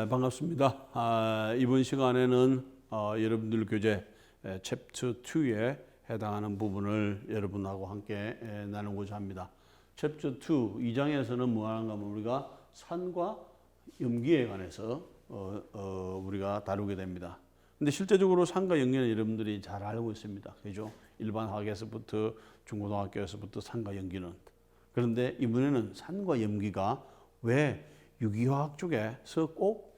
반갑습니다. 이번 시간에는 여러분들 교재 챕터 2에 해당하는 부분을 여러분하고 함께 나누고자 합니다. 챕터 2, 2장에서는 뭐 하는가 하면 우리가 산과 염기에 관해서 우리가 다루게 됩니다. 근데 실제적으로 산과 염기는 여러분들이 잘 알고 있습니다. 그죠? 일반 학에서부터 중고등학교에서부터 산과 염기는. 그런데 이번에는 산과 염기가 왜 유기화학 쪽에서 꼭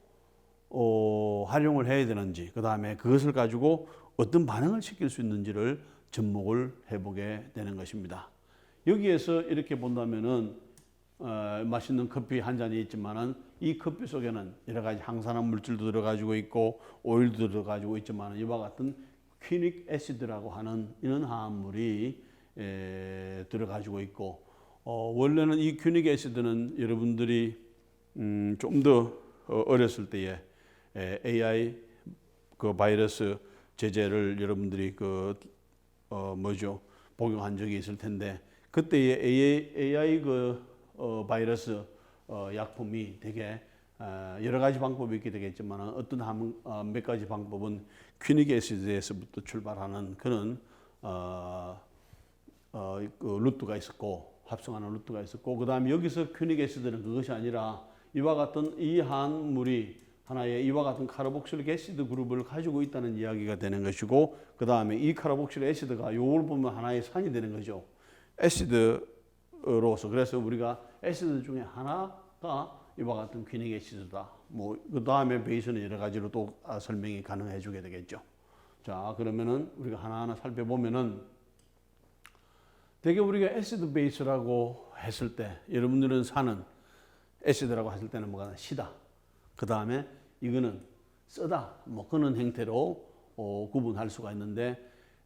활용을 해야 되는지, 그 다음에 그것을 가지고 어떤 반응을 시킬 수 있는지를 접목을 해보게 되는 것입니다. 여기에서 이렇게 본다면은 맛있는 커피 한 잔이 있지만은 이 커피 속에는 여러 가지 항산화 물질도 들어가지고 있고 오일도 들어가지고 있지만 이와 같은 퀴닉 애시드라고 하는 이런 화합물이 들어가지고 있고 원래는 이 퀴닉 애시드는 여러분들이 좀 더 어렸을 때에 AI 그 바이러스 제제를 여러분들이 복용한 적이 있을 텐데 그때의 AI 바이러스 약품이 되게 여러 가지 방법이 있게 되겠지만 어떤 몇 가지 방법은 퀴닉 애시드에서부터 출발하는 그런 그 루트가 있었고 합성하는 루트가 있었고 그 다음에 여기서 퀴닉 애시드는 그것이 아니라 이와 같은 이 한물이 하나의 이와 같은 카르복실 애시드 그룹을 가지고 있다는 이야기가 되는 것이고 그 다음에 이 카르복실 애시드가 요걸 보면 하나의 산이 되는 거죠. 애시드로서 그래서 우리가 애시드 중에 하나가 이와 같은 퀴닉 애시드다. 뭐 그 다음에 베이스는 여러 가지로 또 설명이 가능해 주게 되겠죠. 자 그러면은 우리가 하나하나 살펴보면은 되게 우리가 애시드 베이스라고 했을 때 여러분들은 산은 애시드라고 했을 때는 뭐가 시다. 그 다음에 이거는 쓰다. 뭐 그런 형태로 구분할 수가 있는데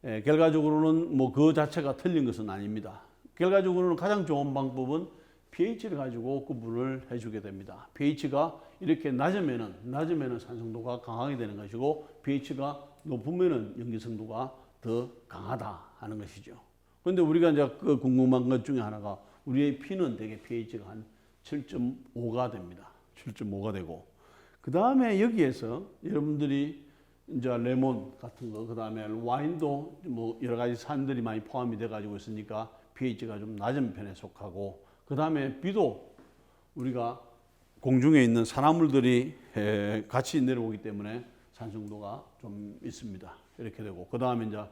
결과적으로는 뭐 그 자체가 틀린 것은 아닙니다. 결과적으로는 가장 좋은 방법은 pH를 가지고 구분을 해주게 됩니다. pH가 이렇게 낮으면은 산성도가 강하게 되는 것이고 pH가 높으면은 염기성도가 더 강하다 하는 것이죠. 그런데 우리가 이제 그 궁금한 것 중에 하나가 우리의 피는 되게 pH가 한 7.5가 됩니다. 7.5가 되고 그 다음에 여기에서 여러분들이 이제 레몬 같은 거, 그 다음에 와인도 뭐 여러 가지 산들이 많이 포함이 돼 가지고 있으니까 pH가 좀 낮은 편에 속하고 그 다음에 비도 우리가 공중에 있는 산화물들이 같이 내려오기 때문에 산성도가 좀 있습니다. 이렇게 되고 그 다음에 이제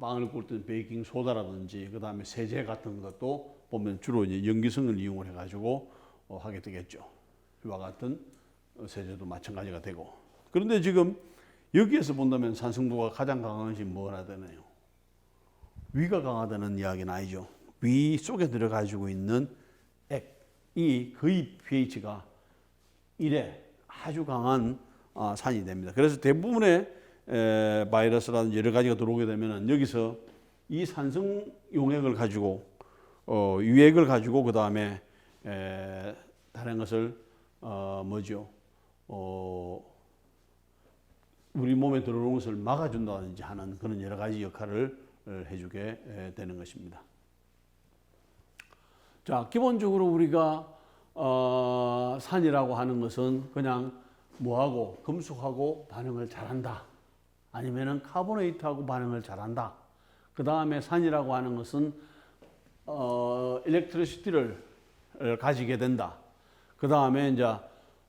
빵을 구울 때는 베이킹 소다라든지 그 다음에 세제 같은 것도 보면 주로 이제 염기성을 이용을 해가지고 하게 되겠죠. 이와 같은 세제도 마찬가지가 되고 그런데 지금 여기에서 본다면 산성도가 가장 강한 것이 뭐라 되나요? 위가 강하다는 이야기는 아니죠. 위 속에 들어가지고 있는 액이 거의 pH가 1에 아주 강한 산이 됩니다. 그래서 대부분의 바이러스라든지 여러 가지가 들어오게 되면 여기서 이 산성 용액을 가지고 유액을 가지고 그 다음에 다른 것을 우리 몸에 들어오는 것을 막아준다든지 하는 그런 여러 가지 역할을 해주게 되는 것입니다. 자, 기본적으로 우리가 산이라고 하는 것은 그냥 뭐하고 금속하고 반응을 잘한다. 아니면은 카보네이트하고 반응을 잘한다. 그 다음에 산이라고 하는 것은 일렉트리시티를 가지게 된다. 그 다음에 이제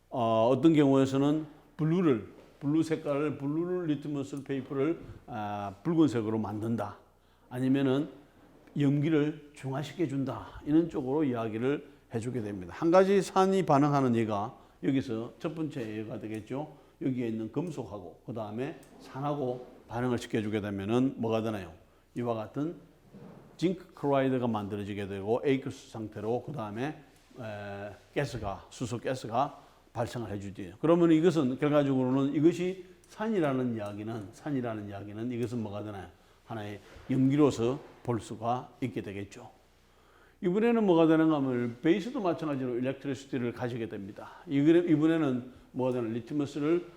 어떤 경우에서는 블루 색깔을 블루 리트머스 페이퍼를 붉은색으로 만든다. 아니면은 염기를 중화시켜 준다. 이런 쪽으로 이야기를 해주게 됩니다. 한 가지 산이 반응하는 얘가 여기서 첫 번째 얘가 되겠죠. 여기에 있는 금속하고 그 다음에 산하고 반응을 시켜주게 되면은 뭐가 되나요? 이와 같은 징크 클로라이드가 만들어지게 되고 에이크스 상태로 그 다음에 수소 가스가 발생을 해주죠. 그러면 이것은 결과적으로는 이것이 산이라는 이야기는 이것은 뭐가 되나요? 하나의 염기로서 볼 수가 있게 되겠죠. 이번에는 뭐가 되는가 하면 베이스도 마찬가지로 일렉트리시티를 가지게 됩니다. 이번에는 뭐가 되나 리트머스를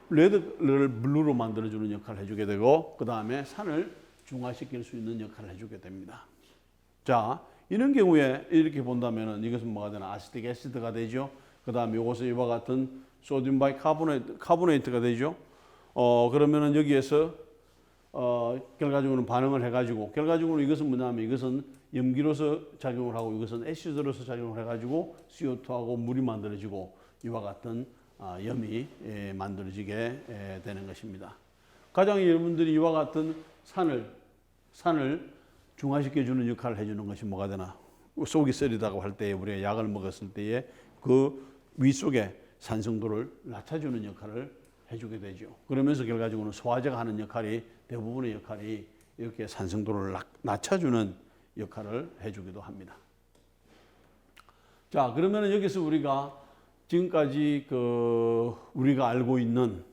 레드를 블루로 만들어주는 역할을 해주게 되고 그 다음에 산을 중화시킬 수 있는 역할을 해주게 됩니다. 자, 이런 경우에 이렇게 본다면 이것은 뭐가 되나 아시틱 애시드가 되죠. 그 다음에 이것은 이와 같은 소듐 바이카보네이트가 되죠. 그러면은 여기에서 결과적으로는 반응을 해가지고, 결과적으로 이것은 뭐냐면 이것은 염기로서 작용을 하고 이것은 애시드로서 작용을 해가지고 CO2하고 물이 만들어지고 이와 같은 염이 만들어지게 되는 것입니다. 가장 여러분들이 이와 같은 산을 중화시켜주는 역할을 해주는 것이 뭐가 되나? 속이 쓰리다고 할 때에 우리가 약을 먹었을 때에 그 위속에 산성도를 낮춰주는 역할을 해주게 되죠. 그러면서 결과적으로는 소화제가 하는 역할이 대부분의 역할이 이렇게 산성도를 낮춰주는 역할을 해주기도 합니다. 자, 그러면 여기서 우리가 지금까지 우리가 알고 있는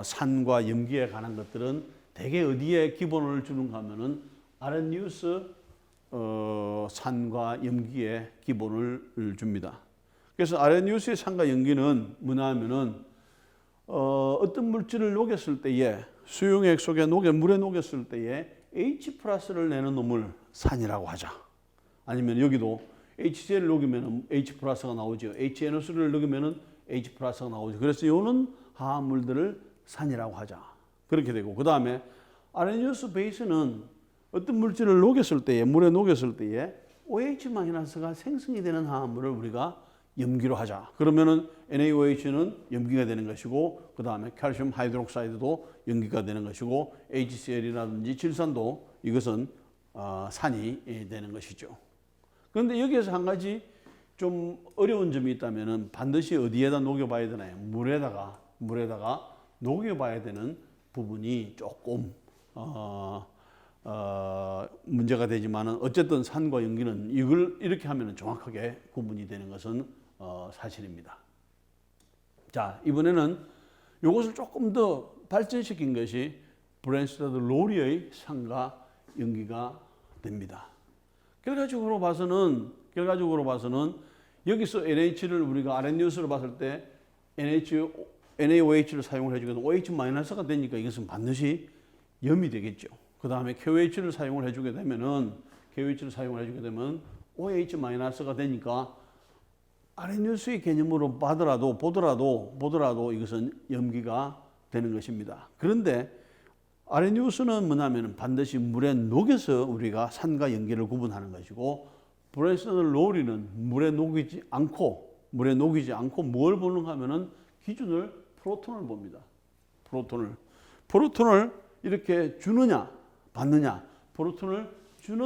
산과 염기에 관한 것들은 대개 어디에 기본을 주는가 하면은 아렌니우스 산과 염기에 기본을 줍니다. 그래서 아렌니우스의 산과 염기는 뭐냐 하면은 어떤 물질을 녹였을 때에 수용액 속에 물에 녹였을 때에 H 플러스를 내는 놈을 산이라고 하자. 아니면 여기도 HCl을 녹이면 H 플러스가 나오죠. HNO3를 녹이면 H 플러스가 나오죠. 그래서 이거는 화합물들을 산이라고 하자. 그렇게 되고, 그 다음에 아레니우스 베이스는 어떤 물질을 녹였을 때에, 물에 녹였을 때에 OH-가 생성이 되는 화합물을 우리가 염기로 하자. 그러면은 NaOH는 염기가 되는 것이고, 그 다음에 칼슘 하이드록사이드도 염기가 되는 것이고, HCl이라든지 질산도 이것은 산이 되는 것이죠. 그런데 여기에서 한 가지 좀 어려운 점이 있다면은 반드시 어디에다 녹여봐야 되나요? 물에다가 녹여봐야 되는 부분이 조금 문제가 되지만은 어쨌든 산과 염기는 이걸 이렇게 하면은 정확하게 구분이 되는 것은 사실입니다. 자, 이번에는 이것을 조금 더 발전시킨 것이 브랜스타드 로리의 산과 염기가 됩니다. 결과적으로 봐서는 여기서 NH를 우리가 아렌니우스로 봤을 때 NaOH를 사용을 해주거든. OH-가 되니까 이것은 반드시 염이 되겠죠. 그 다음에 KOH를 사용을 해주게 되면 OH-가 되니까 아렌니우스의 개념으로 보더라도 이것은 염기가 되는 것입니다. 그런데 아렌니우스는 뭐냐면 반드시 물에 녹여서 우리가 산과 염기를 구분하는 것이고, 브랜스타드 로리는 물에 녹이지 않고 뭘 보는가 하면은 기준을 프로톤을 봅니다. 프로톤을 이렇게 주느냐 받느냐, 프로톤을 줄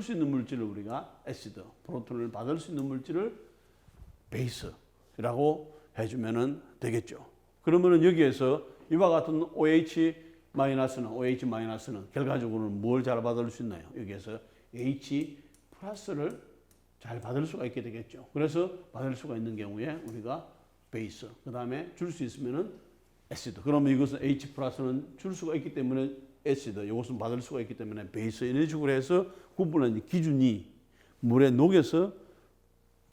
수 있는 물질을 우리가 애시드, 프로톤을 받을 수 있는 물질을 베이스라고 해주면 되겠죠. 그러면은 여기에서 이와 같은 OH-는 결과적으로는 뭘 잘 받을 수 있나요? 여기에서 H 플러스를 잘 받을 수가 있게 되겠죠. 그래서 받을 수가 있는 경우에 우리가 베이스, 그 다음에 줄 수 있으면은 애시드. 그러면 이것은 H 플러스는 줄 수가 있기 때문에 애시드, 이것은 받을 수가 있기 때문에 베이스, 이런 식으로 해서 구분하는 기준이 물에 녹여서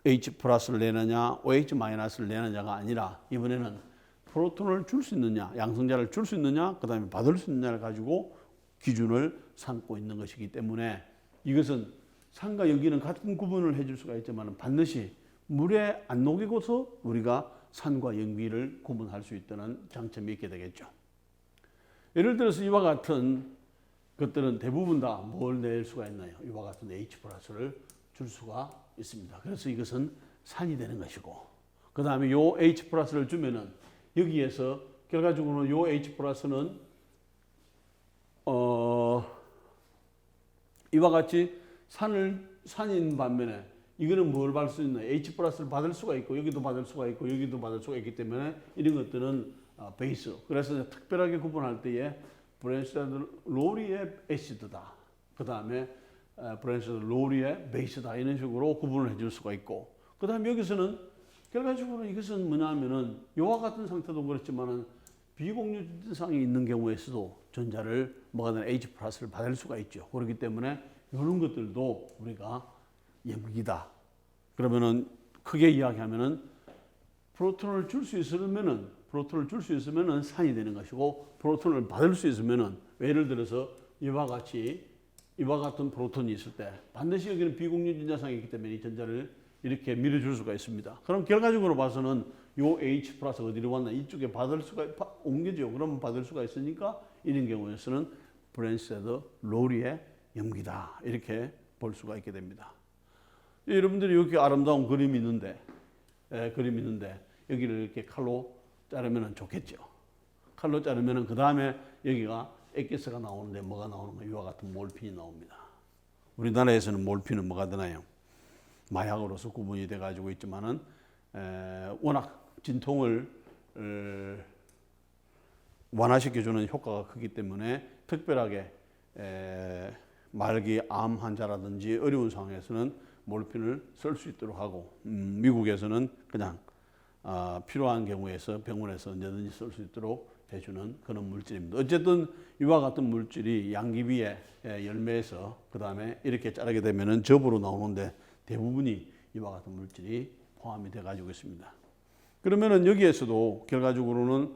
H 플러스를 내느냐, OH-를 내느냐가 아니라 이번에는 프로톤을 줄 수 있느냐, 양성자를 줄 수 있느냐, 그 다음에 받을 수 있느냐를 가지고 기준을 삼고 있는 것이기 때문에 이것은 산과 염기는 같은 구분을 해줄 수가 있지만 반드시 물에 안 녹이고서 우리가 산과 염기를 구분할 수 있다는 장점이 있게 되겠죠. 예를 들어서 이와 같은 것들은 대부분 다 뭘 낼 수가 있나요? 이와 같은 H 플러스를 줄 수가 있습니다. 그래서 이것은 산이 되는 것이고, 그 다음에 요 H 플러스를 주면은 여기에서 결과적으로 요 H 플러스는 이와 같이 산인 반면에 이거는 뭘 받을 수 있나요? H 플러스를 받을 수가 있고 여기도 받을 수가 있고 여기도 받을 수가 있기 때문에 이런 것들은 베이스. 그래서 특별하게 구분할 때에 브랜스타드 로리의 애시드다. 그 다음에 브랜스타드 로리의 베이스다. 이런 식으로 구분을 해줄 수가 있고, 그 다음에 여기서는 결과적으로 이것은 뭐냐면은 이와 같은 상태도 그렇지만은 비공유전상이 있는 경우에서도 전자를 뭐가 되는 H 플러스를 받을 수가 있죠. 그렇기 때문에 이런 것들도 우리가 염기다. 그러면은 크게 이야기하면은 프로톤을 줄 수 있으면은 산이 되는 것이고, 프로톤을 받을 수 있으면은 예를 들어서 이와 같은 프로톤이 있을 때 반드시 여기는 비공유 전자상이 있기 때문에 이 전자를 이렇게 밀어줄 수가 있습니다. 그럼 결과적으로 봐서는 요 H 플러스 어디로 왔나 이쪽에 받을 수가 옮겨져. 그러면 받을 수가 있으니까 이런 경우에서는 브랜세드 로리의 염기다 이렇게 볼 수가 있게 됩니다. 여러분들이 이렇게 아름다운 그림이 있는데 여기를 이렇게 칼로 자르면 좋겠죠. 칼로 자르면 그 다음에 여기가 엑기스가 나오는데 뭐가 나오는 거 이와 같은 몰핀이 나옵니다. 우리나라에서는 몰핀은 뭐가 되나요? 마약으로서 구분이 돼 가지고 있지만은 워낙 진통을 완화시켜주는 효과가 크기 때문에 특별하게 말기 암 환자라든지 어려운 상황에서는 몰핀을 쓸 수 있도록 하고 미국에서는 그냥 필요한 경우에서 병원에서 언제든지 쓸 수 있도록 해주는 그런 물질입니다. 어쨌든 이와 같은 물질이 양귀비의 열매에서 그 다음에 이렇게 자르게 되면은 접으로 나오는데 대부분이 이와 같은 물질이 포함이 돼 가지고 있습니다. 그러면은 여기에서도 결과적으로는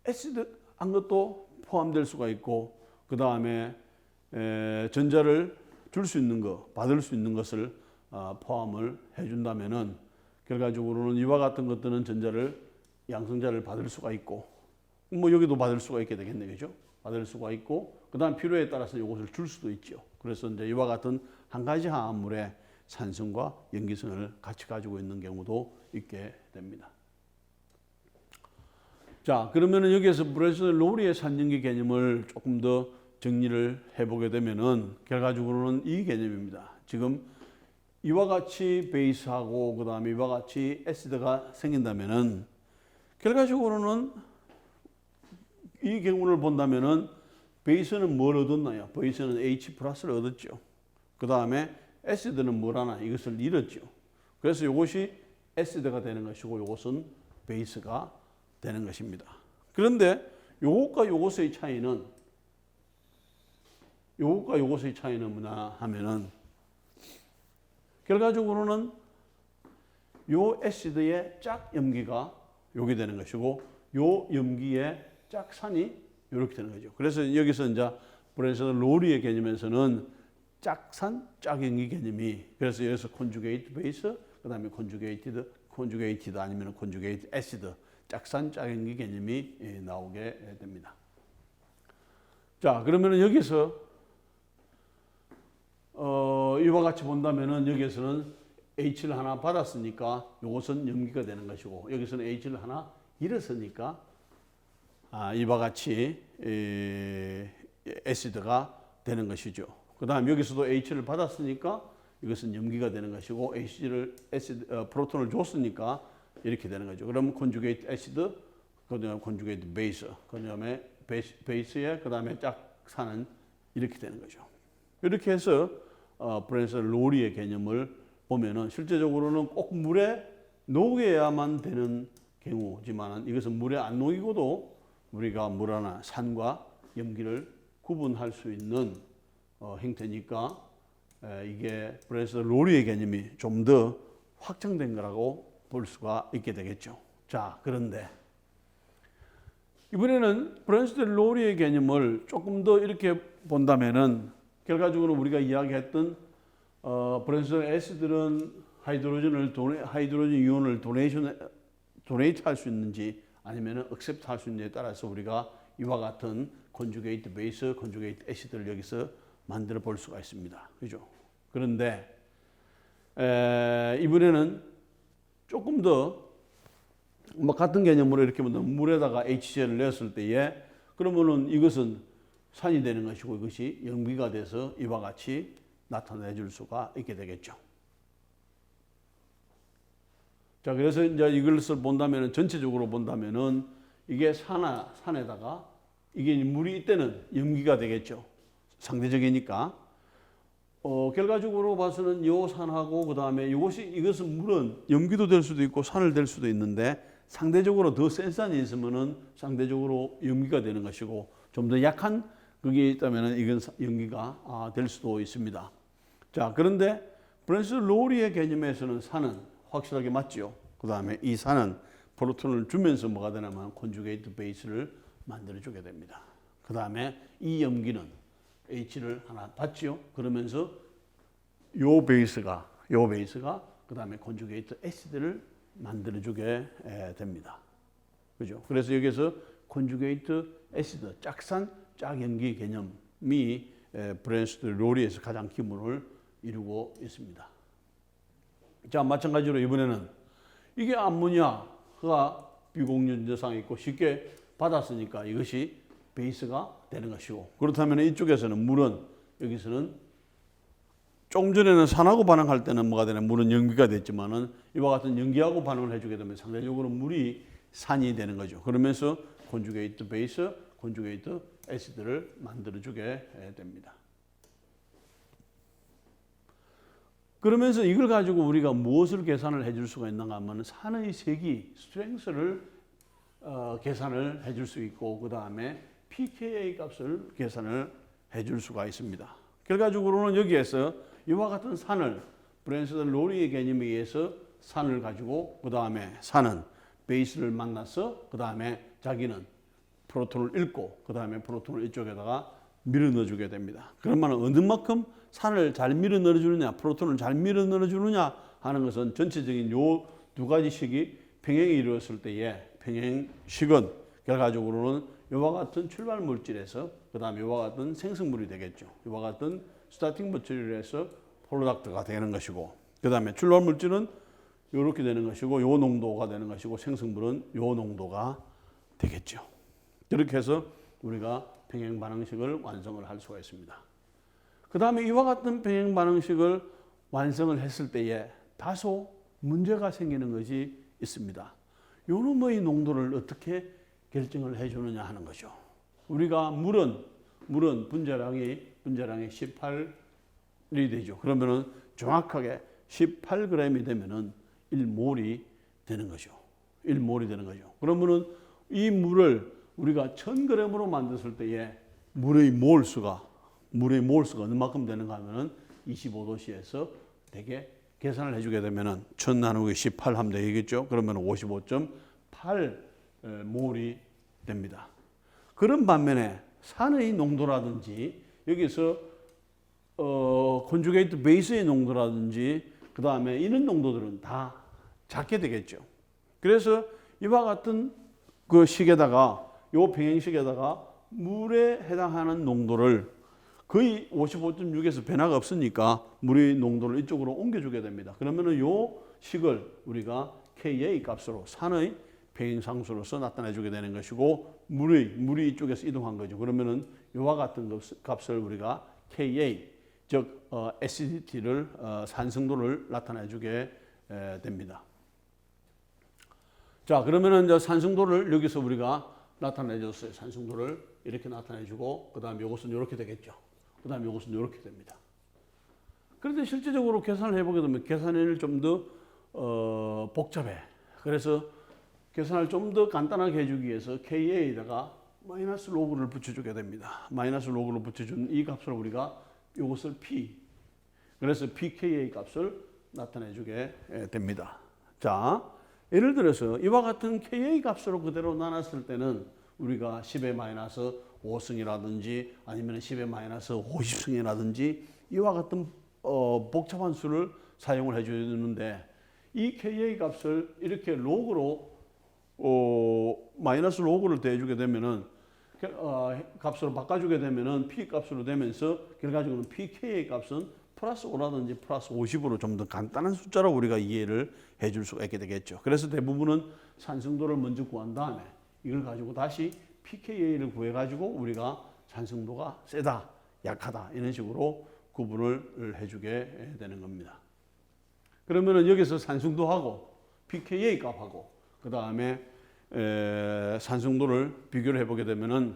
애시드 한 것도 포함될 수가 있고 그 다음에 전자를 줄 수 있는 것, 받을 수 있는 것을 포함을 해준다면은 결과적으로는 이와 같은 것들은 전자를 양성자를 받을 수가 있고 뭐 여기도 받을 수가 있게 되겠네요, 그죠? 받을 수가 있고 그 다음 필요에 따라서 이것을 줄 수도 있죠. 그래서 이제 이와 같은 한 가지 화합물의 산성과 염기성을 같이 가지고 있는 경우도 있게 됩니다. 자, 그러면은 여기에서 브랜세드 로리의 산염기 개념을 조금 더 정리를 해보게 되면은 결과적으로는 이 개념입니다. 지금 이와 같이 베이스하고 그 다음에 이와 같이 애시드가 생긴다면은 결과적으로는 이 경우를 본다면은 베이스는 뭘 얻었나요? 베이스는 H 플러스를 얻었죠. 그 다음에 애시드는 뭘 하나? 이것을 잃었죠. 그래서 이것이 애시드가 되는 것이고 이것은 베이스가 되는 것입니다. 그런데 이것과 이것의 차이는 뭐냐 하면은 결과적으로는 요 애시드의 짝 염기가 요게 되는 것이고 요 염기의 짝산이 이렇게 되는 거죠. 그래서 여기서 이제 브랜세드 로리의 개념에서는 짝산, 짝염기 개념이 그래서 여기서 콘주게이트 베이스, 그다음에 콘주게이티드 아니면 콘주게이트 애시드, 짝산, 짝염기 개념이 나오게 됩니다. 자, 그러면은 여기서 이와 같이 본다면은 여기에서는 H를 하나 받았으니까 이것은 염기가 되는 것이고 여기서는 H를 하나 잃었으니까 이와 같이 애시드가 되는 것이죠. 그 다음 여기서도 H를 받았으니까 이것은 염기가 되는 것이고 프로톤을 줬으니까 이렇게 되는 거죠. 그럼 콘주게이트 애시드, 그 다음에 콘주게이트 베이스, 그 다음에 베이스에 그 다음에 짝산은 이렇게 되는 거죠. 이렇게 해서 브랜세드 로리의 개념을 보면은 실제적으로는 꼭 물에 녹여야만 되는 경우지만 이것은 물에 안 녹이고도 우리가 물 하나 산과 염기를 구분할 수 있는 형태니까 이게 브랜세드 로리의 개념이 좀 더 확장된 거라고 볼 수가 있게 되겠죠. 자, 그런데 이번에는 브랜세드 로리의 개념을 조금 더 이렇게 본다면은 결과적으로 우리가 이야기했던 브랜세드 애시드는 하이드로전 이온을 도네이트 할 수 있는지 아니면 억셉트 할 수 있는지에 따라서 우리가 이와 같은 콘주게이트 베이스, 콘주게이트 애시드를 여기서 만들어 볼 수가 있습니다. 그죠? 그런데 이번에는 조금 더 같은 개념으로 이렇게 보면 물에다가 HCl을 넣었을 때에 그러면은 이것은 산이 되는 것이고 이것이 염기가 돼서 이와 같이 나타내 줄 수가 있게 되겠죠. 자, 그래서 이제 이것을 본다면은 전체적으로 본다면은 이게 산에다가 이게 물이 이때는 염기가 되겠죠. 상대적이니까. 결과적으로 봐서는 요 산하고 그 다음에 이것은 물은 염기도 될 수도 있고 산을 될 수도 있는데 상대적으로 더 센 산이 있으면은 상대적으로 염기가 되는 것이고 좀 더 약한 그게 있다면은 이건 염기가 될 수도 있습니다. 자, 그런데 브랜세드 로리의 개념에서는 산은 확실하게 맞죠. 그 다음에 이 산은 프로톤을 주면서 뭐가 되냐면 콘주게이트 베이스를 만들어주게 됩니다. 그 다음에 이 염기는 H를 하나 받죠. 그러면서 요 베이스가 요 베이스가 그 다음에 콘주게이트 애시드를 만들어주게 됩니다. 그죠? 그래서 여기서 콘주게이트 애시드, 짝산, 짝염기 개념이 브랜스트 로리에서 가장 기본을 이루고 있습니다. 자, 마찬가지로 이번에는 이게 암모니아가 비공유전자상이 있고 쉽게 받았으니까 이것이 베이스가 되는 것이고, 그렇다면 이쪽에서는 물은 여기서는 조금 전에는 산하고 반응할 때는 뭐가 되냐, 물은 염기가 됐지만은 이와 같은 염기하고 반응을 해주게 되면 상대적으로 물이 산이 되는 거죠. 그러면서 콘주게이트 베이스, 콘주게이트 애시드를 만들어주게 됩니다. 그러면서 이걸 가지고 우리가 무엇을 계산을 해줄 수가 있는가 하면 산의 세기, 스트렝스를 계산을 해줄 수 있고, 그 다음에 pKa 값을 계산을 해줄 수가 있습니다. 결과적으로는 여기에서 이와 같은 산을 브랜스트 로리의 개념에 의해서 산을 가지고 그 다음에 산은 베이스를 만나서 그 다음에 자기는 프로톤을 읽고 그 다음에 프로톤을 이쪽에다가 밀어 넣어주게 됩니다. 그러면 어느 만큼 산을 잘 밀어 넣어주느냐, 프로톤을 잘 밀어 넣어주느냐 하는 것은 전체적인 요 두 가지 식이 평행이 이루어졌을 때의 평행식은 결과적으로는 이와 같은 출발 물질에서 그 다음에 이와 같은 생성물이 되겠죠. 이와 같은 스타팅 물질에서 프로덕트가 되는 것이고, 그 다음에 출발 물질은 이렇게 되는 것이고, 요 농도가 되는 것이고, 생성물은 요 농도가 되겠죠. 그렇게 해서 우리가 평행 반응식을 완성을 할 수가 있습니다. 그 다음에 이와 같은 평행 반응식을 완성을 했을 때에 다소 문제가 생기는 것이 있습니다. 요 놈의 농도를 어떻게 결정을 해주느냐 하는 거죠. 우리가 물은 분자량이 18이 되죠. 그러면은 정확하게 18g이 되면은 1몰이 되는 거죠. 1몰이 되는 거죠. 그러면은 이 물을 우리가 1000g으로 만들었을 때에 물의 몰수가 얼마큼 되는가 하면은 25도씨에서 되게 계산을 해주게 되면은 1000 나누기 18 하면 되겠죠. 그러면 55.8 몰이 됩니다. 그런 반면에 산의 농도라든지 여기서 콘주게이트 베이스의 농도라든지 그 다음에 이런 농도들은 다 작게 되겠죠. 그래서 이와 같은 그 식에다가 요 평행식에다가 물에 해당하는 농도를 거의 55.6에서 변화가 없으니까 물의 농도를 이쪽으로 옮겨주게 됩니다. 그러면은 요 식을 우리가 Ka 값으로 산의 평행상수로서 나타내주게 되는 것이고, 물이 이쪽에서 이동한 거죠. 그러면은 이와 같은 값을 우리가 Ka, 즉 acidity를 산성도를 나타내주게 됩니다. 자, 그러면은 이제 산성도를 여기서 우리가 나타내줬어요. 산성도를 이렇게 나타내주고, 그 다음에 이것은 이렇게 되겠죠. 그 다음에 이것은 이렇게 됩니다. 그런데 실제적으로 계산을 해보게 되면 계산을 좀 더 복잡해. 그래서 계산을 좀 더 간단하게 해주기 위해서 Ka에다가 마이너스 로그를 붙여주게 됩니다. 마이너스 로그를 붙여준 이 값을 우리가 이것을 P, 그래서 pKa 값을 나타내주게 됩니다. 자, 예를 들어서 이와 같은 Ka 값으로 그대로 나눴을 때는 우리가 10의 마이너스 5승이라든지 아니면 10의 마이너스 50승이라든지 이와 같은 복잡한 수를 사용을 해주는데, 이 Ka 값을 이렇게 로그로 마이너스 로그를 대주게 되면은 값으로 바꿔주게 되면은 P 값으로 되면서 결과적으로 pKa 값은 플러스 5라든지 플러스 50으로 좀 더 간단한 숫자로 우리가 이해를 해줄 수가 있게 되겠죠. 그래서 대부분은 산성도를 먼저 구한 다음에 이걸 가지고 다시 pKa를 구해가지고 우리가 산성도가 세다, 약하다 이런 식으로 구분을 해주게 되는 겁니다. 그러면은 여기서 산성도하고 pKa 값하고 그 다음에 산성도를 비교를 해보게 되면은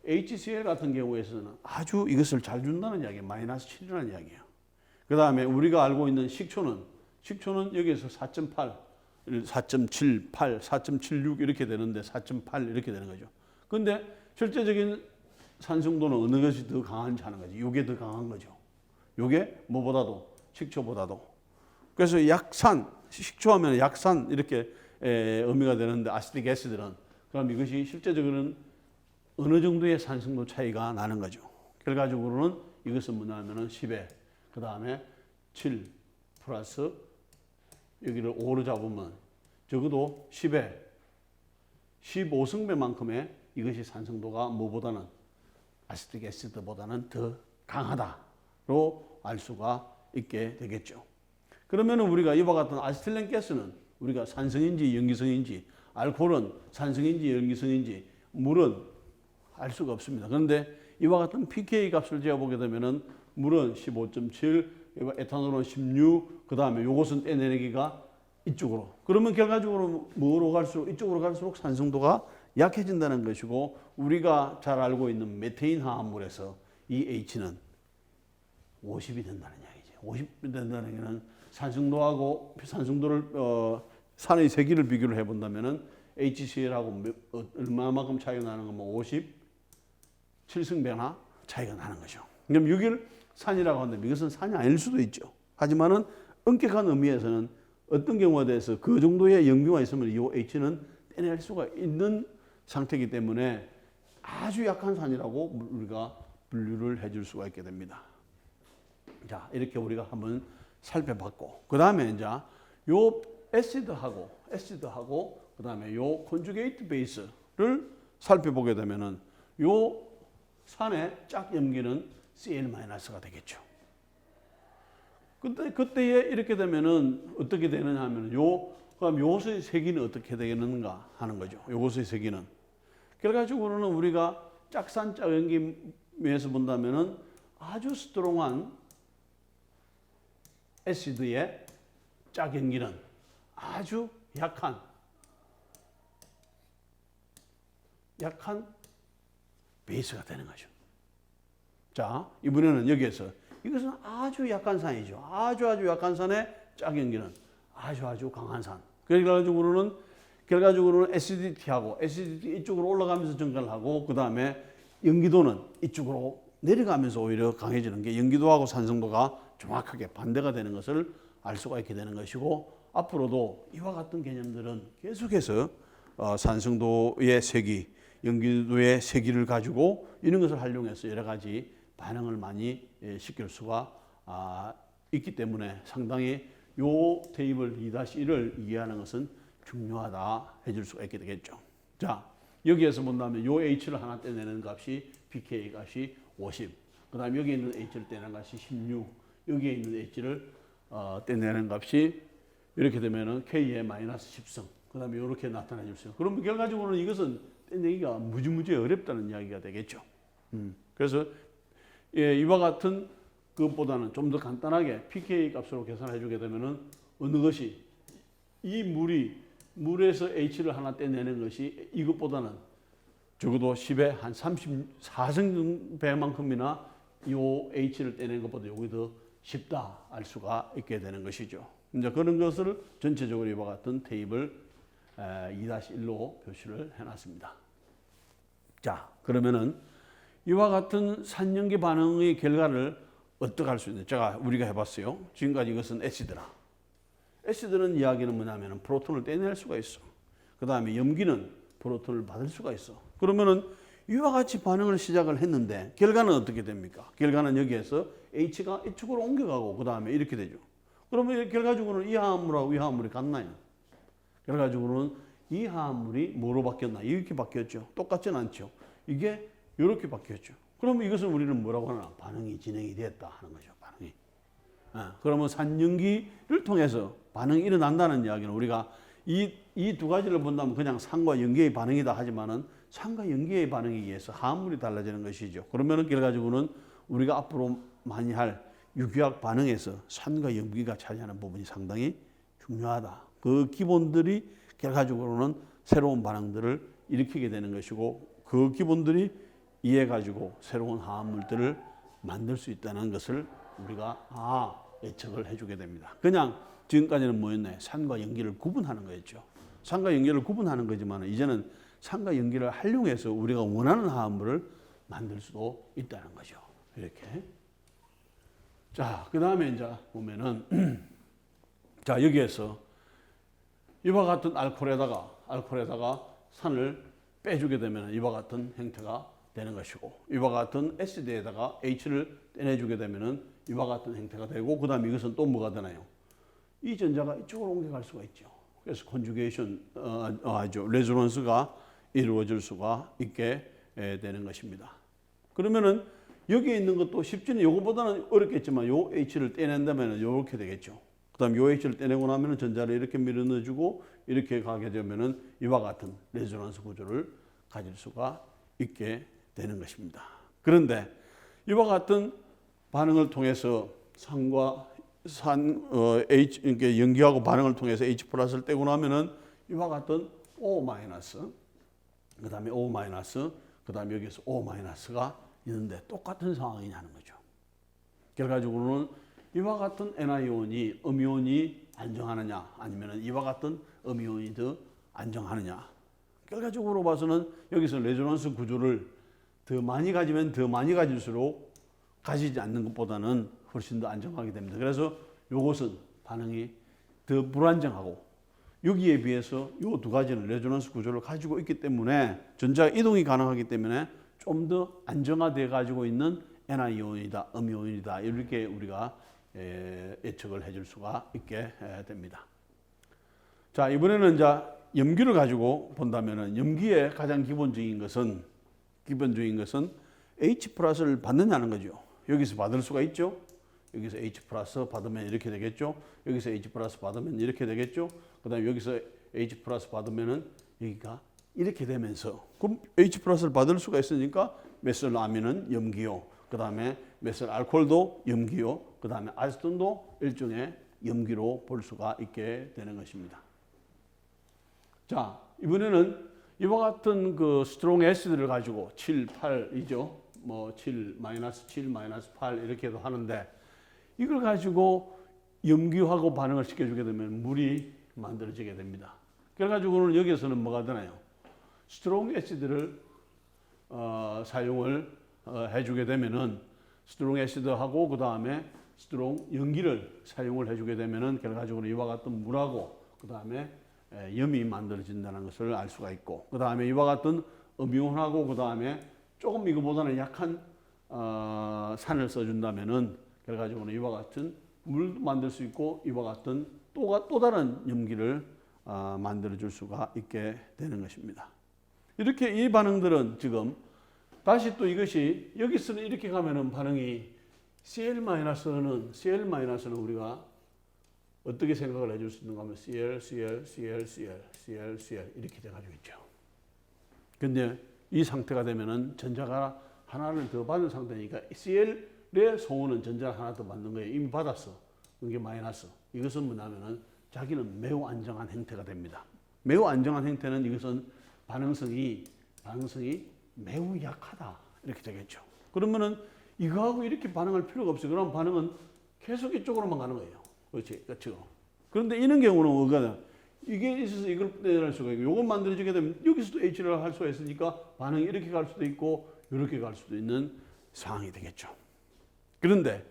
HCl 같은 경우에서는 아주 이것을 잘 준다는 이야기예요. 마이너스 7이라는 이야기예요. 그 다음에 우리가 알고 있는 식초는 여기에서 4.8, 4.78, 4.76 이렇게 되는데 4.8 이렇게 되는 거죠. 근데 실제적인 산성도는 어느 것이 더 강한지 하는 거지. 이게 더 강한 거죠. 이게 뭐보다도 식초보다도. 그래서 약산, 식초하면 약산 이렇게 의미가 되는데 아시틱 애시드는 그럼 이것이 실제적으로는 어느 정도의 산성도 차이가 나는 거죠. 결과적으로는 이것은 뭐냐면은 10에 그 다음에 7, 플러스 여기를 5로 잡으면 적어도 10에 15승배만큼의 이것이 산성도가 뭐보다는 아세틱 애시드보다는 더 강하다로 알 수가 있게 되겠죠. 그러면은 우리가 이와 같은 아세틸렌 가스는 우리가 산성인지 염기성인지, 알코올은 산성인지 염기성인지, 물은 알 수가 없습니다. 그런데 이와 같은 pK 값을 재어보게 되면은 물은 15.7, 에탄올은 16, 그 다음에 요것은 떼내기가 이쪽으로. 그러면 결과적으로 뭐로 갈수록 이쪽으로 갈수록 산성도가 약해진다는 것이고, 우리가 잘 알고 있는 메테인 화합물에서 이 H는 50이 된다는 이야기죠. 50이 된다는 얘기는 산성도하고 산성도를 산의 세기를 비교를 해본다면은 HCl하고 얼마만큼 차이가 나는 건 뭐 57승배나 차이가 나는 거죠. 그럼 6일 산이라고 하는데 이것은 산이 아닐 수도 있죠. 하지만은 엄격한 의미에서는 어떤 경우에 대해서 그 정도의 염기가 있으면 이 H는 떼낼 수가 있는 상태이기 때문에 아주 약한 산이라고 우리가 분류를 해줄 수가 있게 됩니다. 자, 이렇게 우리가 한번 살펴봤고, 그 다음에 이제 요 애시드하고 그 다음에 요 콘주게이트 베이스를 살펴보게 되면은 요 산의 짝 염기는 Cl-가 되겠죠. 그때에 이렇게 되면은 어떻게 되느냐 하면 그럼 요것의 세기는 어떻게 되겠는가 하는 거죠. 요것의 세기는. 결과적으로는 우리가 짝산 짝염기에서 본다면은 아주 스트롱한 애시드의 짝염기는 아주 약한 베이스가 되는 거죠. 자, 이번에는 여기에서 이것은 아주 약한 산이죠. 아주 약한 산의 짝염기는 아주 강한 산. 결과적으로는 acidity 이쪽으로 올라가면서 증가를 하고, 그 다음에 염기도는 이쪽으로 내려가면서 오히려 강해지는 게 염기도하고 산성도가 정확하게 반대가 되는 것을 알 수가 있게 되는 것이고, 앞으로도 이와 같은 개념들은 계속해서 산성도의 세기, 염기도의 세기를 가지고 이런 것을 활용해서 여러 가지 반응을 많이 시킬 수가 있기 때문에 상당히 요 테이블 2-1을 이해하는 것은 중요하다 해줄 수가 있게 되겠죠. 자, 여기에서 본다면 요 H를 하나 떼내는 값이 pK 값이 50, 그 다음에 여기 있는 H를 떼내는 값이 16, 여기에 있는 H를 떼내는 값이 이렇게 되면은 K의 마이너스 10승, 그 다음에 이렇게 나타나 줄 수 있어요. 그러면 결과적으로는 이것은 떼내기가 무지무지 어렵다는 이야기가 되겠죠. 그래서 이와 같은 그것보다는 좀 더 간단하게 pK 값으로 계산해 주게 되면은 어느 것이 이 물에서 H를 하나 떼내는 것이 이것보다는 적어도 10의 한 34승배만큼이나 이 H를 떼내는 것보다 여기 더 쉽다 알 수가 있게 되는 것이죠. 이제 그런 것을 전체적으로 이와 같은 테이블 2-1로 표시를 해놨습니다. 자, 그러면은 이와 같은 산염기 반응의 결과를 어떻게 할 수 있는지 우리가 해봤어요. 지금까지 이것은 애시드라. 애시드는 이야기는 뭐냐면 프로톤을 떼낼 수가 있어. 그 다음에 염기는 프로톤을 받을 수가 있어. 그러면은 이와 같이 반응을 시작을 했는데 결과는 어떻게 됩니까? 결과는 여기에서 H가 이쪽으로 옮겨가고 그 다음에 이렇게 되죠. 그러면 결과적으로는 이 화합물하고 이 화합물이 같나요? 결과적으로는 이 화합물이 뭐로 바뀌었나? 이렇게 바뀌었죠. 똑같지는 않죠. 이게 이렇게 바뀌었죠. 그러면 이것을 우리는 뭐라고 하나? 반응이 진행이 됐다 하는 거죠. 반응이. 그러면 산염기를 통해서 반응이 일어난다는 이야기는 우리가 이 두 가지를 본다면 그냥 산과 염기의 반응이다 하지만은 산과 염기의 반응에 의해서 화합물이 달라지는 것이죠. 그러면은 결과적으로는 우리가 앞으로 많이 할 유기학 반응에서 산과 염기가 차지하는 부분이 상당히 중요하다. 그 기본들이 결과적으로는 새로운 반응들을 일으키게 되는 것이고, 그 기본들이 이해가지고 새로운 화합물들을 만들 수 있다는 것을 우리가 예측을 해주게 됩니다. 그냥 지금까지는 뭐였나요? 산과 염기를 구분하는 거였죠. 산과 염기를 구분하는 거지만 이제는 산과 염기를 활용해서 우리가 원하는 화합물을 만들 수도 있다는 거죠. 이렇게. 자, 그 다음에 이제 보면은 자, 여기에서 이와 같은 알코올에다가 산을 빼주게 되면 이와 같은 형태가 되는 것이고, 이와 같은 애시드에다가 H를 떼내주게 되면은 이와 같은 형태가 되고, 그 다음에 이것은 또 뭐가 되나요? 이 전자가 이쪽으로 옮겨갈 수가 있죠. 그래서 컨주게이션, 레조넌스가 이루어질 수가 있게 되는 것입니다. 그러면은 여기에 있는 것도 쉽지는 이거보다는 어렵겠지만 요 H를 떼낸다면 이렇게 되겠죠. 그 다음 요 H를 떼내고 나면 전자를 이렇게 밀어넣어주고 이렇게 가게 되면은 이와 같은 레조넌스 구조를 가질 수가 있게 되는 것입니다. 그런데 이와 같은 반응을 통해서 H, 그러니까 염기하고 반응을 통해서 H 플러스를 떼고 나면은 이와 같은 O 마이너스, 그 다음에 O 마이너스, 그 다음에 여기서 O 마이너스가 있는데 똑같은 상황이냐는 거죠. 결과적으로는 이와 같은 Ni온이 음이온이 안정하느냐 아니면 이와 같은 음이온이 더 안정하느냐. 결과적으로 봐서는 여기서 레조넌스 구조를 더 많이 가지면 더 많이 가질수록 가지지 않는 것보다는 훨씬 더 안정하게 됩니다. 그래서 이것은 반응이 더 불안정하고 여기에 비해서 이 두 가지는 레조넌스 구조를 가지고 있기 때문에 전자 이동이 가능하기 때문에 좀 더 안정화되어 가지고 있는 Ni온이다, 음이온이다 이렇게 우리가 예측을 해줄 수가 있게 됩니다. 자, 이번에는 이제 염기를 가지고 본다면은 염기의 가장 기본적인 것은 H 플러스를 받느냐는 거죠. 여기서 받을 수가 있죠. 여기서 H 플러스 받으면 이렇게 되겠죠. 여기서 H 플러스 받으면 이렇게 되겠죠. 그 다음에 여기서 H 플러스 받으면은 여기가 이렇게 되면서 그럼 H 플러스를 받을 수가 있으니까 메실 아민은 염기요. 그 다음에 메실 알코올도 염기요. 그 다음에 아세톤도 일종의 염기로 볼 수가 있게 되는 것입니다. 자, 이번에는 이와 같은 그 스트롱 애시드를 가지고 7, 8이죠. 뭐 7, 마이너스 7, 마이너스 8 이렇게도 하는데 이걸 가지고 염기하고 반응을 시켜주게 되면 물이 만들어지게 됩니다. 그래가지고는 여기서는 뭐가 되나요? 스트롱 애시드를 사용을 해주게 되면은 스트롱 애시드하고 그 다음에 스트롱 염기를 사용을 해주게 되면은 결과적으로 이와 같은 물하고 그 다음에 염이 만들어진다는 것을 알 수가 있고 그 다음에 이와 같은 음이온하고 그 다음에 조금 이거보다는 약한 산을 써준다면은 결과적으로 이와 같은 물도 만들 수 있고 이와 같은 또 다른 염기를 만들어 줄 수가 있게 되는 것입니다. 이렇게 이 반응들은 지금 다시 또 이것이 여기서는 이렇게 가면은 반응이 Cl-는 우리가 어떻게 생각을 해줄 수 있는가 하면 Cl 이렇게 돼가지고 있죠. 근데 이 상태가 되면은 전자가 하나를 더 받은 상태니까 Cl의 소원은 전자 하나 더 받는 거예요. 이미 받았어. 이게 마이너스. 이것은 뭐냐면은 자기는 매우 안정한 형태가 됩니다. 매우 안정한 형태는 이것은 반응성이 매우 약하다. 이렇게 되겠죠. 그러면은 이거하고 이렇게 반응할 필요가 없어요. 그럼 반응은 계속 이쪽으로만 가는 거예요. 그렇죠. 그런데 이런 경우는 뭐가 이게 있어서 이걸 빼낼 수가 있고 이걸 만들어지게 되면 여기서도 H를 할 수가 있으니까 반응이 이렇게 갈 수도 있고 이렇게 갈 수도 있는 상황이 되겠죠. 그런데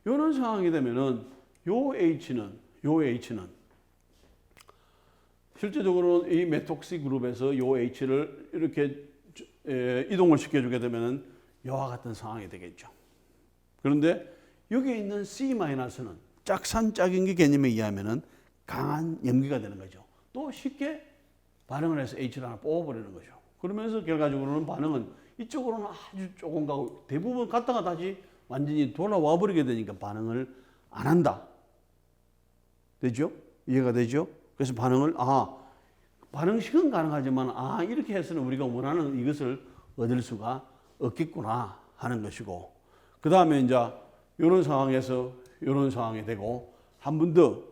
이런 상황이 되면은 요 H는 실제적으로 이 메톡시 그룹에서 요 H를 이렇게 이동을 시켜주게 되면은 이와 같은 상황이 되겠죠. 그런데 여기에 있는 C-는 짝산짝인기 개념에 의하면은 강한 염기가 되는 거죠. 또 쉽게 반응을 해서 H를 하나 뽑아버리는 거죠. 그러면서 결과적으로는 반응은 이쪽으로는 아주 조금 가고 대부분 갔다가 다시 완전히 돌아와 버리게 되니까 반응을 안 한다. 되죠? 이해가 되죠? 그래서 반응식은 가능하지만 이렇게 해서는 우리가 원하는 이것을 얻을 수가 없겠구나 하는 것이고 그 다음에 이제 이런 상황에서 이런 상황이 되고 한 번 더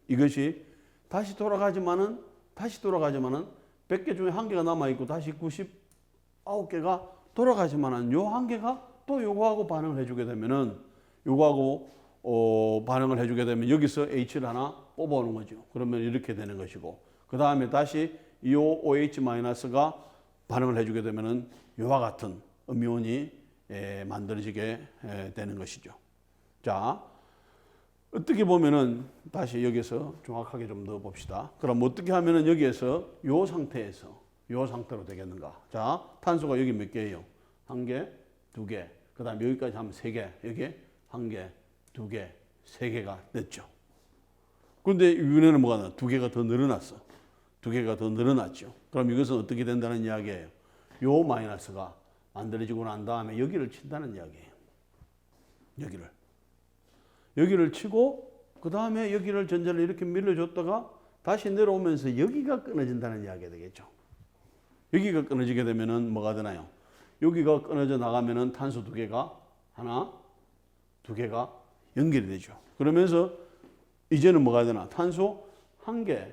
이것이 다시 돌아가지만은 100개 중에 한 개가 남아있고 다시 99개가 돌아가지만은 요 한 개가 또 요거하고 반응을 해주게 되면은 요거하고 반응을 해주게 되면 여기서 H를 하나 뽑아오는 거죠. 그러면 이렇게 되는 것이고 그 다음에 다시 이 OH-가 반응을 해주게 되면은 이와 같은 음이온이 만들어지게 되는 것이죠. 자, 어떻게 보면은 다시 여기서 정확하게 좀 더 봅시다. 그럼 어떻게 하면은 여기에서 요 상태로 되겠는가? 자, 탄소가 여기 몇 개예요? 1개, 2개. 그 다음에 여기까지 하면 3개. 여기 1개, 2개, 3개가 됐죠. 그런데 이번에는 뭐가 나? 두 개가 더 늘어났어. 두 개가 더 늘어났죠. 그럼 이것은 어떻게 된다는 이야기예요? 요 마이너스가 만들어지고 난 다음에 여기를 친다는 이야기예요. 여기를 치고 그 다음에 여기를 전자를 이렇게 밀어줬다가 다시 내려오면서 여기가 끊어진다는 이야기가 되겠죠. 여기가 끊어지게 되면은 뭐가 되나요? 여기가 끊어져 나가면은 탄소 두 개가 하나, 두 개가 연결이 되죠. 그러면서 이제는 뭐가 되나? 탄소 한 개,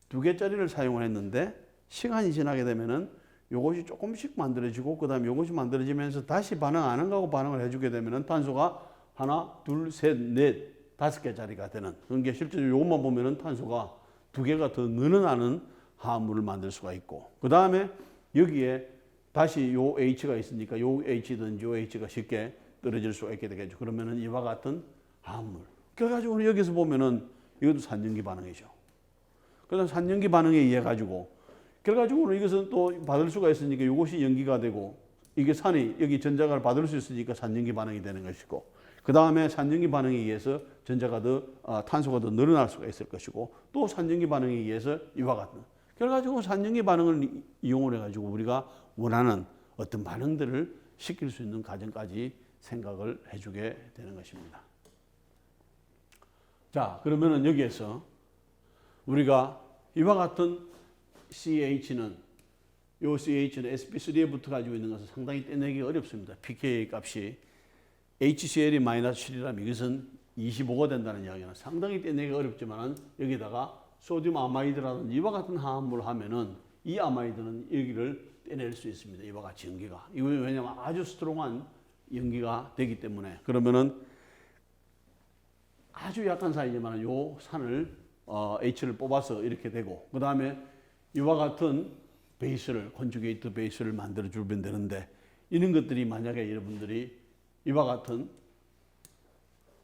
두 개짜리를 사용을 했는데 시간이 지나게 되면은 요것이 조금씩 만들어지고 그다음에 요것이 만들어지면서 다시 반응 안 하고 반응을 해주게 되면은 탄소가 하나, 둘, 셋, 넷, 다섯 개짜리가 되는. 그러니까 실제로 요것만 보면은 탄소가 두 개가 더 늘어나는 화합물을 만들 수가 있고 그 다음에 여기에 다시 요 H가 있으니까 요 H든지 요 H가 쉽게 떨어질 수가 있게 되겠죠. 그러면은 이와 같은 화합물. 그래가지고 여기서 보면은 이것도 산전기 반응이죠. 그다음 산전기 반응에 의해 가지고 그래가지고 이것은 또 받을 수가 있으니까 이것이 연기가 되고 이게 산이 여기 전자가 받을 수 있으니까 산전기 반응이 되는 것이고 그 다음에 산전기 반응에 의해서 전자가 탄소가 더 늘어날 수가 있을 것이고 또 산전기 반응에 의해서 이와 같은 그래가지고 산전기 반응을 이용을 해가지고 우리가 원하는 어떤 반응들을 시킬 수 있는 과정까지 생각을 해주게 되는 것입니다. 자, 그러면은 여기에서 우리가 이와 같은 CH는 요 CH는 sp3에 붙어 가지고 있는 것은 상당히 떼내기 어렵습니다. pK 값이 HCl이 마이너스 7이라면 이것은 25가 된다는 이야기는 상당히 떼내기 어렵지만 여기다가 소듐 아마이드라든지 이와 같은 화합물을 하면은 이 아마이드는 여기를 떼낼 수 있습니다. 이와 같이 연기가. 이건 왜냐하면 아주 스트롱한 연기가 되기 때문에 그러면은 아주 약한 사이지만 요 산을 H를 뽑아서 이렇게 되고 그 다음에 이와 같은 베이스를 컨주게이트 베이스를 만들어 주면 되는데 이런 것들이 만약에 여러분들이 이와 같은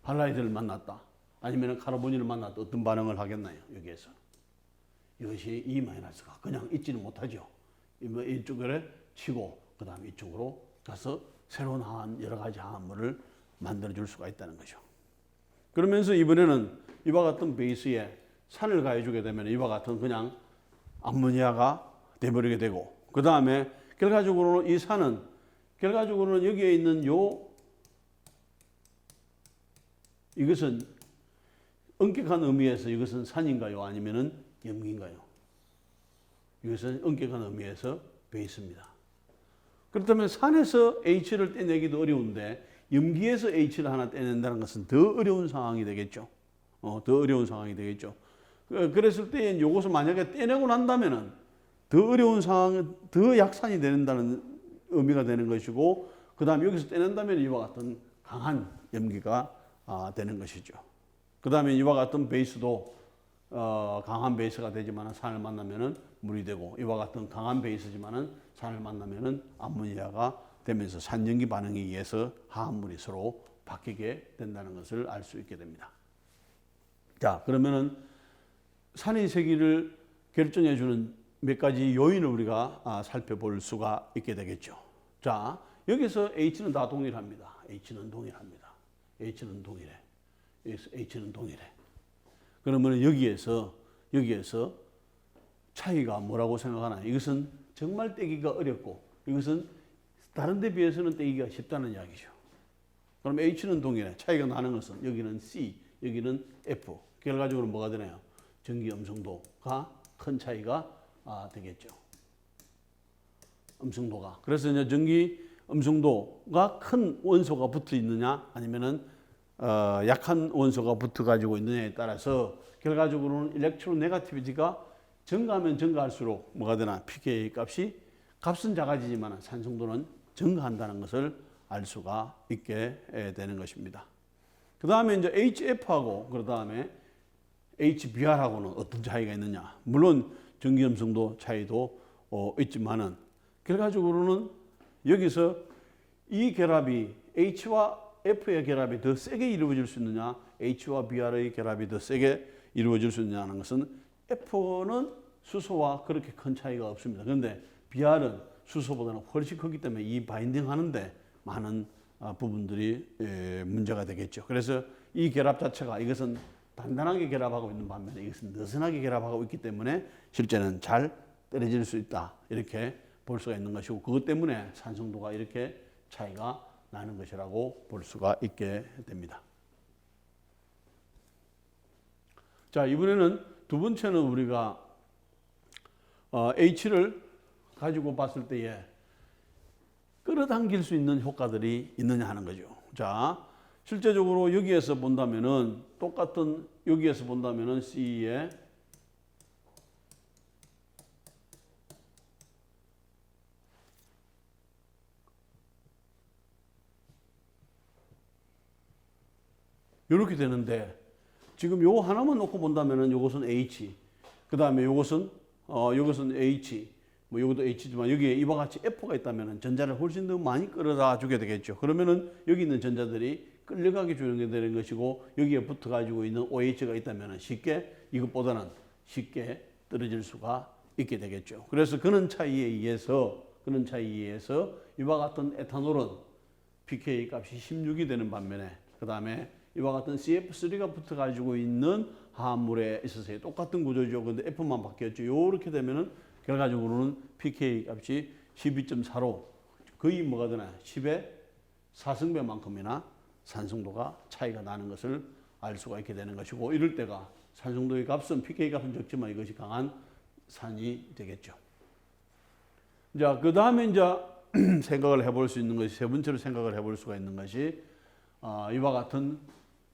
할라이드를 만났다 아니면 카르보니를 만났다 어떤 반응을 하겠나요? 여기에서 이것이 E 마이너스가 그냥 있지는 못하죠. 이쪽에 치고 그 다음에 이쪽으로 가서 새로운 여러 가지 화합물을 만들어 줄 수가 있다는 거죠. 그러면서 이번에는 이와 같은 베이스에 산을 가해주게 되면 이와 같은 그냥 암모니아가 돼버리게 되고 그 다음에 결과적으로는 이 산은 결과적으로는 여기에 있는 이것은 엄격한 의미에서 이것은 산인가요? 아니면은 염기인가요? 이것은 엄격한 의미에서 베이스입니다. 그렇다면 산에서 H를 떼내기도 어려운데 염기에서 H를 하나 떼낸다는 것은 더 어려운 상황이 되겠죠. 더 어려운 상황이 되겠죠. 그랬을 때 이것을 만약에 떼내고 난다면은 더 어려운 상황은 더 약산이 된다는 의미가 되는 것이고 그 다음에 여기서 떼낸다면 이와 같은 강한 염기가 되는 것이죠. 그 다음에 이와 같은 베이스도 강한 베이스가 되지만 산을 만나면은 물이 되고 이와 같은 강한 베이스지만은 산을 만나면은 암모니아가 되면서 산연기 반응에 의해서 화합물이 서로 바뀌게 된다는 것을 알 수 있게 됩니다. 자, 그러면은 산의 세기를 결정해 주는 몇 가지 요인을 우리가 살펴볼 수가 있게 되겠죠. 자, 여기서 H는 다 동일합니다. H는 동일합니다. H는 동일해. H는 동일해. 그러면 여기에서 차이가 뭐라고 생각하나? 이것은 정말 떼기가 어렵고 이것은 다른 데 비해서는 떼기가 쉽다는 이야기죠. 그럼 H는 동일해. 차이가 나는 것은 여기는 C, 여기는 F. 결과적으로 뭐가 되나요? 전기 음성도가 큰 차이가 되겠죠. 음성도가. 그래서 이제 전기 음성도가 큰 원소가 붙어 있느냐 아니면은 약한 원소가 붙어 가지고 있느냐에 따라서 결과적으로는 일렉트로 네거티비티가 증가하면 증가할수록 뭐가 되나? pK 값이 값은 작아지지만 산성도는 증가한다는 것을 알 수가 있게 되는 것입니다. 그 다음에 이제 HF하고 그 다음에 HBr하고는 어떤 차이가 있느냐? 물론 전기 음성도 차이도 있지만은 결과적으로는 여기서 이 결합이 H와 F의 결합이 더 세게 이루어질 수 있느냐, H와 Br의 결합이 더 세게 이루어질 수 있느냐는 것은 F는 수소와 그렇게 큰 차이가 없습니다. 그런데 Br은 수소보다는 훨씬 크기 때문에 이 바인딩 하는데 많은 부분들이 문제가 되겠죠. 그래서 이 결합 자체가 이것은 단단하게 결합하고 있는 반면에 이것은 느슨하게 결합하고 있기 때문에 실제는 잘 떨어질 수 있다. 이렇게 볼 수가 있는 것이고 그것 때문에 산성도가 이렇게 차이가 나는 것이라고 볼 수가 있게 됩니다. 자, 이번에는 두 번째는 우리가 H를 가지고 봤을 때에 끌어당길 수 있는 효과들이 있느냐 하는 거죠. 자, 실제적으로 여기에서 본다면은 똑같은 여기에서 본다면은 C에 이렇게 되는데 지금 요 하나만 놓고 본다면은 요것은 H, 그 다음에 요것은 H, 뭐 요것도 H지만 여기에 이와 같이 F가 있다면은 전자를 훨씬 더 많이 끌어다 주게 되겠죠. 그러면은 여기 있는 전자들이 끌려가게 주는 게 되는 것이고 여기에 붙어 가지고 있는 OH가 있다면은 쉽게 이것보다는 쉽게 떨어질 수가 있게 되겠죠. 그래서 그런 차이에 의해서 이와 같은 에탄올은 pK 값이 16이 되는 반면에 그 다음에 이와 같은 CF3가 붙어 가지고 있는 화합물에 있어서 똑같은 구조죠. 근데 F만 바뀌었죠. 이렇게 되면은 결과적으로는 pK 값이 12.4로 거의 뭐가 되나 10의 4승배만큼이나 산성도가 차이가 나는 것을 알 수가 있게 되는 것이고 이럴 때가 산성도의 값은 pK 값은 적지만 이것이 강한 산이 되겠죠. 자, 그 다음에 이제 생각을 해볼 수 있는 것이 세 번째로 생각을 해볼 수가 있는 것이 이와 같은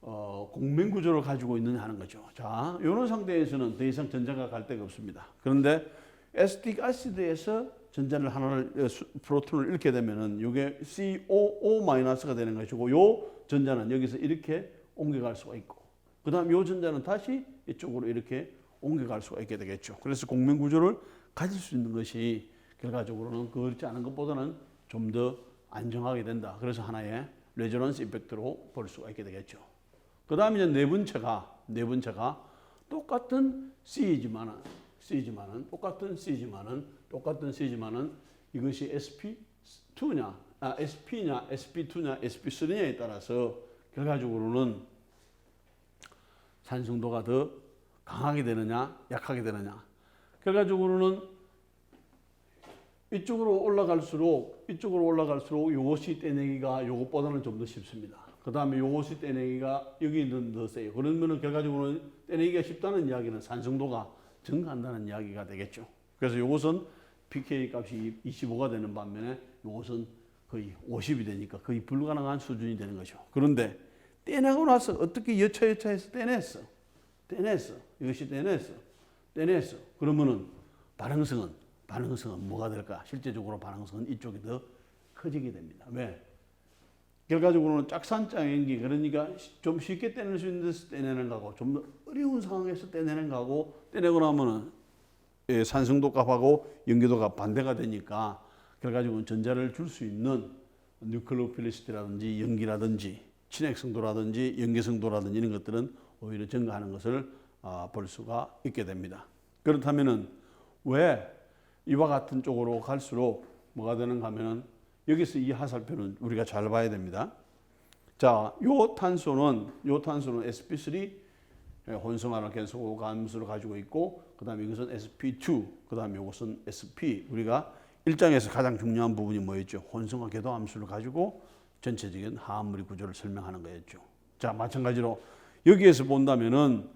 공명 구조를 가지고 있느냐 하는 거죠. 자, 이런 상태에서는 더 이상 전자가 갈 데가 없습니다. 그런데 에스틱 아시드에서 전자를 하나를 프로톤을 잃게 되면은 이게 COO-가 되는 것이고 요 전자는 여기서 이렇게 옮겨갈 수가 있고 그다음 요 전자는 다시 이쪽으로 이렇게 옮겨갈 수가 있게 되겠죠. 그래서 공명 구조를 가질 수 있는 것이 결과적으로는 그렇지 않은 것보다는 좀 더 안정하게 된다. 그래서 하나의 레저넌스 이펙트로 볼 수가 있게 되겠죠. 그 다음에 이제 네 번째가 똑같은 C지만은 똑같은 C지만은 이것이 SP2냐, SP냐, SP2냐, SP3냐에 따라서 결과적으로는 산성도가 더 강하게 되느냐, 약하게 되느냐. 결과적으로는 이쪽으로 올라갈수록 요것이 떼내기가 요것보다는 좀 더 쉽습니다. 그 다음에 요것이 떼내기가 여기는 더 세요. 그러면은 결과적으로는 떼내기가 쉽다는 이야기는 산성도가 증가한다는 이야기가 되겠죠. 그래서 요것은 pK 값이 25가 되는 반면에 요것은 거의 50이 되니까 거의 불가능한 수준이 되는 거죠. 그런데 떼내고 나서 어떻게 여차여차해서 떼냈어. 이것이 떼냈어. 그러면은 반응성은 뭐가 될까? 실제적으로 반응성은 이쪽이 더 커지게 됩니다. 왜? 결과적으로는 짝산짱연기, 그러니까 좀 쉽게 떼낼 수 있는 데서 떼내는 거하고 좀 더 어려운 상황에서 떼내는 거하고 떼내고 나면은 산성도 값하고 연기도가 반대가 되니까 결과적으로 전자를 줄 수 있는 뉴클리오필리시티라든지 연기라든지 친핵성도라든지 연계성도라든지 이런 것들은 오히려 증가하는 것을 볼 수가 있게 됩니다. 그렇다면은 왜 이와 같은 쪽으로 갈수록 뭐가 되는가 하면은 여기서 이 하살표는 우리가 잘 봐야 됩니다. 자, 요 탄소는 sp3 혼성화를 계속 감수를 가지고 있고, 그 다음에 이것은 sp2, 그 다음에 이것은 sp. 우리가 1장에서 가장 중요한 부분이 뭐였죠? 혼성화 궤도 함수를 가지고 전체적인 화합물의 구조를 설명하는 거였죠. 자, 마찬가지로 여기에서 본다면은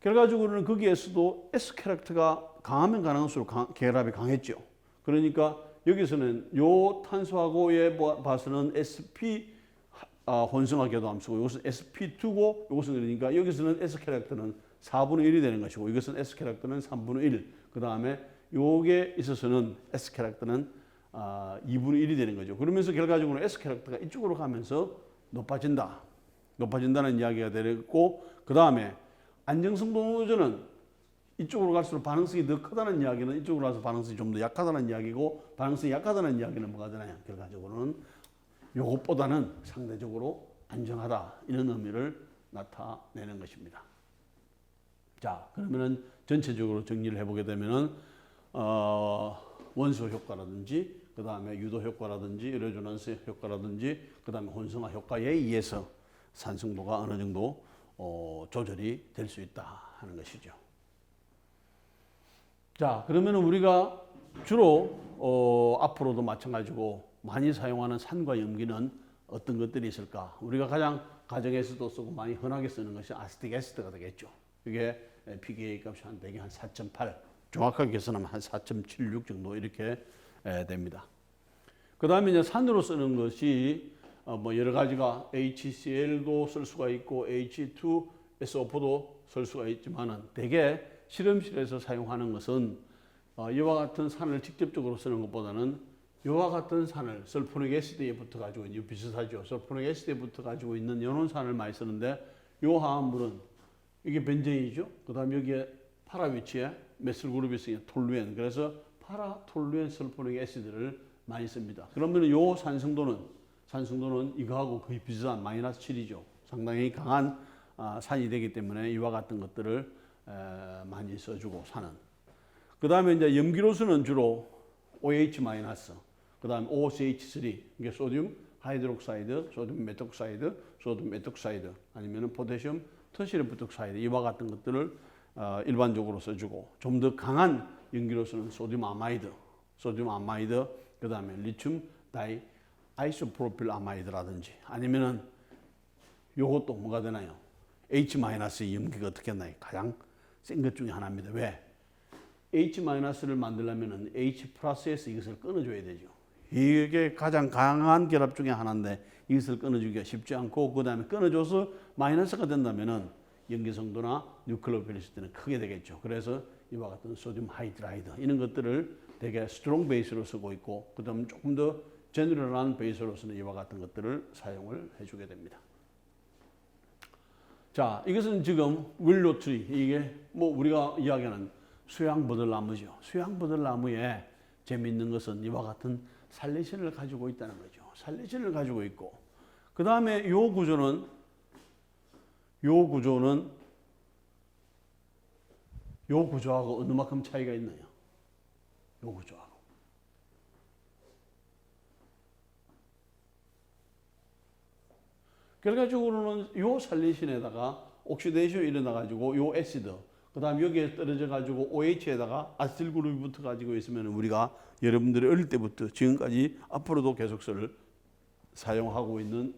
결과적으로는 거기에서도 S 캐릭터가 강하면 강할수록 결합이 강했죠. 그러니까 여기서는 요 탄소하고에 봐서는 sp 혼성화 궤도 함수고 이것은 sp2고 이것은 그러니까 여기서는 S 캐릭터는 4분의 1이 되는 것이고 이것은 S 캐릭터는 3분의 1. 그 다음에 요게 있어서는 S 캐릭터는 2분의 1이 되는 거죠. 그러면서 결과적으로 S 캐릭터가 이쪽으로 가면서 높아진다는 이야기가 되고, 그 다음에 안정성 동호전은 이쪽으로 갈수록 반응성이 더 크다는 이야기는 이쪽으로 가서 반응성이 좀 더 약하다는 이야기고, 반응성이 약하다는 이야기는 뭐가 되나요? 결과적으로는 요것보다는 상대적으로 안정하다, 이런 의미를 나타내는 것입니다. 자, 그러면은 전체적으로 정리를 해보게 되면은 원소 효과라든지, 그 다음에 유도 효과라든지, 레조넌스 효과라든지, 그 다음에 혼성화 효과에 의해서 산성도가 어느 정도 조절이 될 수 있다 하는 것이죠. 자, 그러면 우리가 주로 앞으로도 마찬가지고 많이 사용하는 산과 염기는 어떤 것들이 있을까? 우리가 가장 가정에서도 쓰고 많이 흔하게 쓰는 것이 아세틱 애시드가 되겠죠. 이게 pKa 값이 대개 한 4.8, 정확하게 계산하면 한 4.76 정도 이렇게 됩니다. 그 다음에 이제 산으로 쓰는 것이 뭐 여러 가지가 HCl도 쓸 수가 있고 H2SO4도 쓸 수가 있지만은 대개 실험실에서 사용하는 것은 이와 같은 산을 직접적으로 쓰는 것보다는 이와 같은 산을 설포닉 애시드에 붙어 가지고 있는 비슷하죠. 설포닉 애시드에 붙어 가지고 있는 이런 산을 많이 쓰는데 이 화합물은 이게 벤젠이죠. 그다음 여기에 파라 위치에 메실 그룹이 있으니까 톨루엔. 그래서 파라 톨루엔 설포닉 애시드를 많이 씁니다. 그러면 이 산성도는 이거하고 거의 비슷한 마이너스 7이죠. 상당히 강한 산이 되기 때문에 이와 같은 것들을 많이 써주고 사는. 그 다음에 이제 염기로서는 주로 OH 마이너스, 그 다음에 OCH3, 이게 소듐 하이드록사이드, 소듐 메톡사이드, 아니면은 포타슘 터시리 부톡사이드 이와 같은 것들을 일반적으로 써주고 좀 더 강한 염기로서는 소듐 아마이드, 그 다음에 리튬 다이 아이소프로필 아마이드라든지 아니면은 요것도 뭐가 되나요? H- 염기가 어떻게 했나요? 가장 센 것 중에 하나입니다. 왜? H-를 만들려면 H+에서 이것을 끊어줘야 되죠. 이게 가장 강한 결합 중에 하나인데 이것을 끊어주기가 쉽지 않고 그 다음에 끊어줘서 마이너스가 된다면은 염기성도나 뉴클리어 벨리시티는 크게 되겠죠. 그래서 이와 같은 소듐 하이드라이드 이런 것들을 되게 스트롱 베이스로 쓰고 있고 그 다음 조금 더 제너럴한 베이스로서는 이와 같은 것들을 사용을 해주게 됩니다. 자, 이것은 지금 윌로 트리, 이게 뭐 우리가 이야기하는 수양버들나무죠. 수양버들나무에 재미있는 것은 이와 같은 살레신을 가지고 있다는 거죠. 살레신을 가지고 있고 그 다음에 요 구조는 요 구조하고 어느 만큼 차이가 있나요? 요 구조하고. 결과적으로는 요 살리신에다가 옥시데이션이 일어나가지고 요 애시드, 그 다음 여기에 떨어져가지고 OH에다가 아세틸 그룹이 붙어가지고 있으면 우리가 여러분들이 어릴 때부터 지금까지 앞으로도 계속서를 사용하고 있는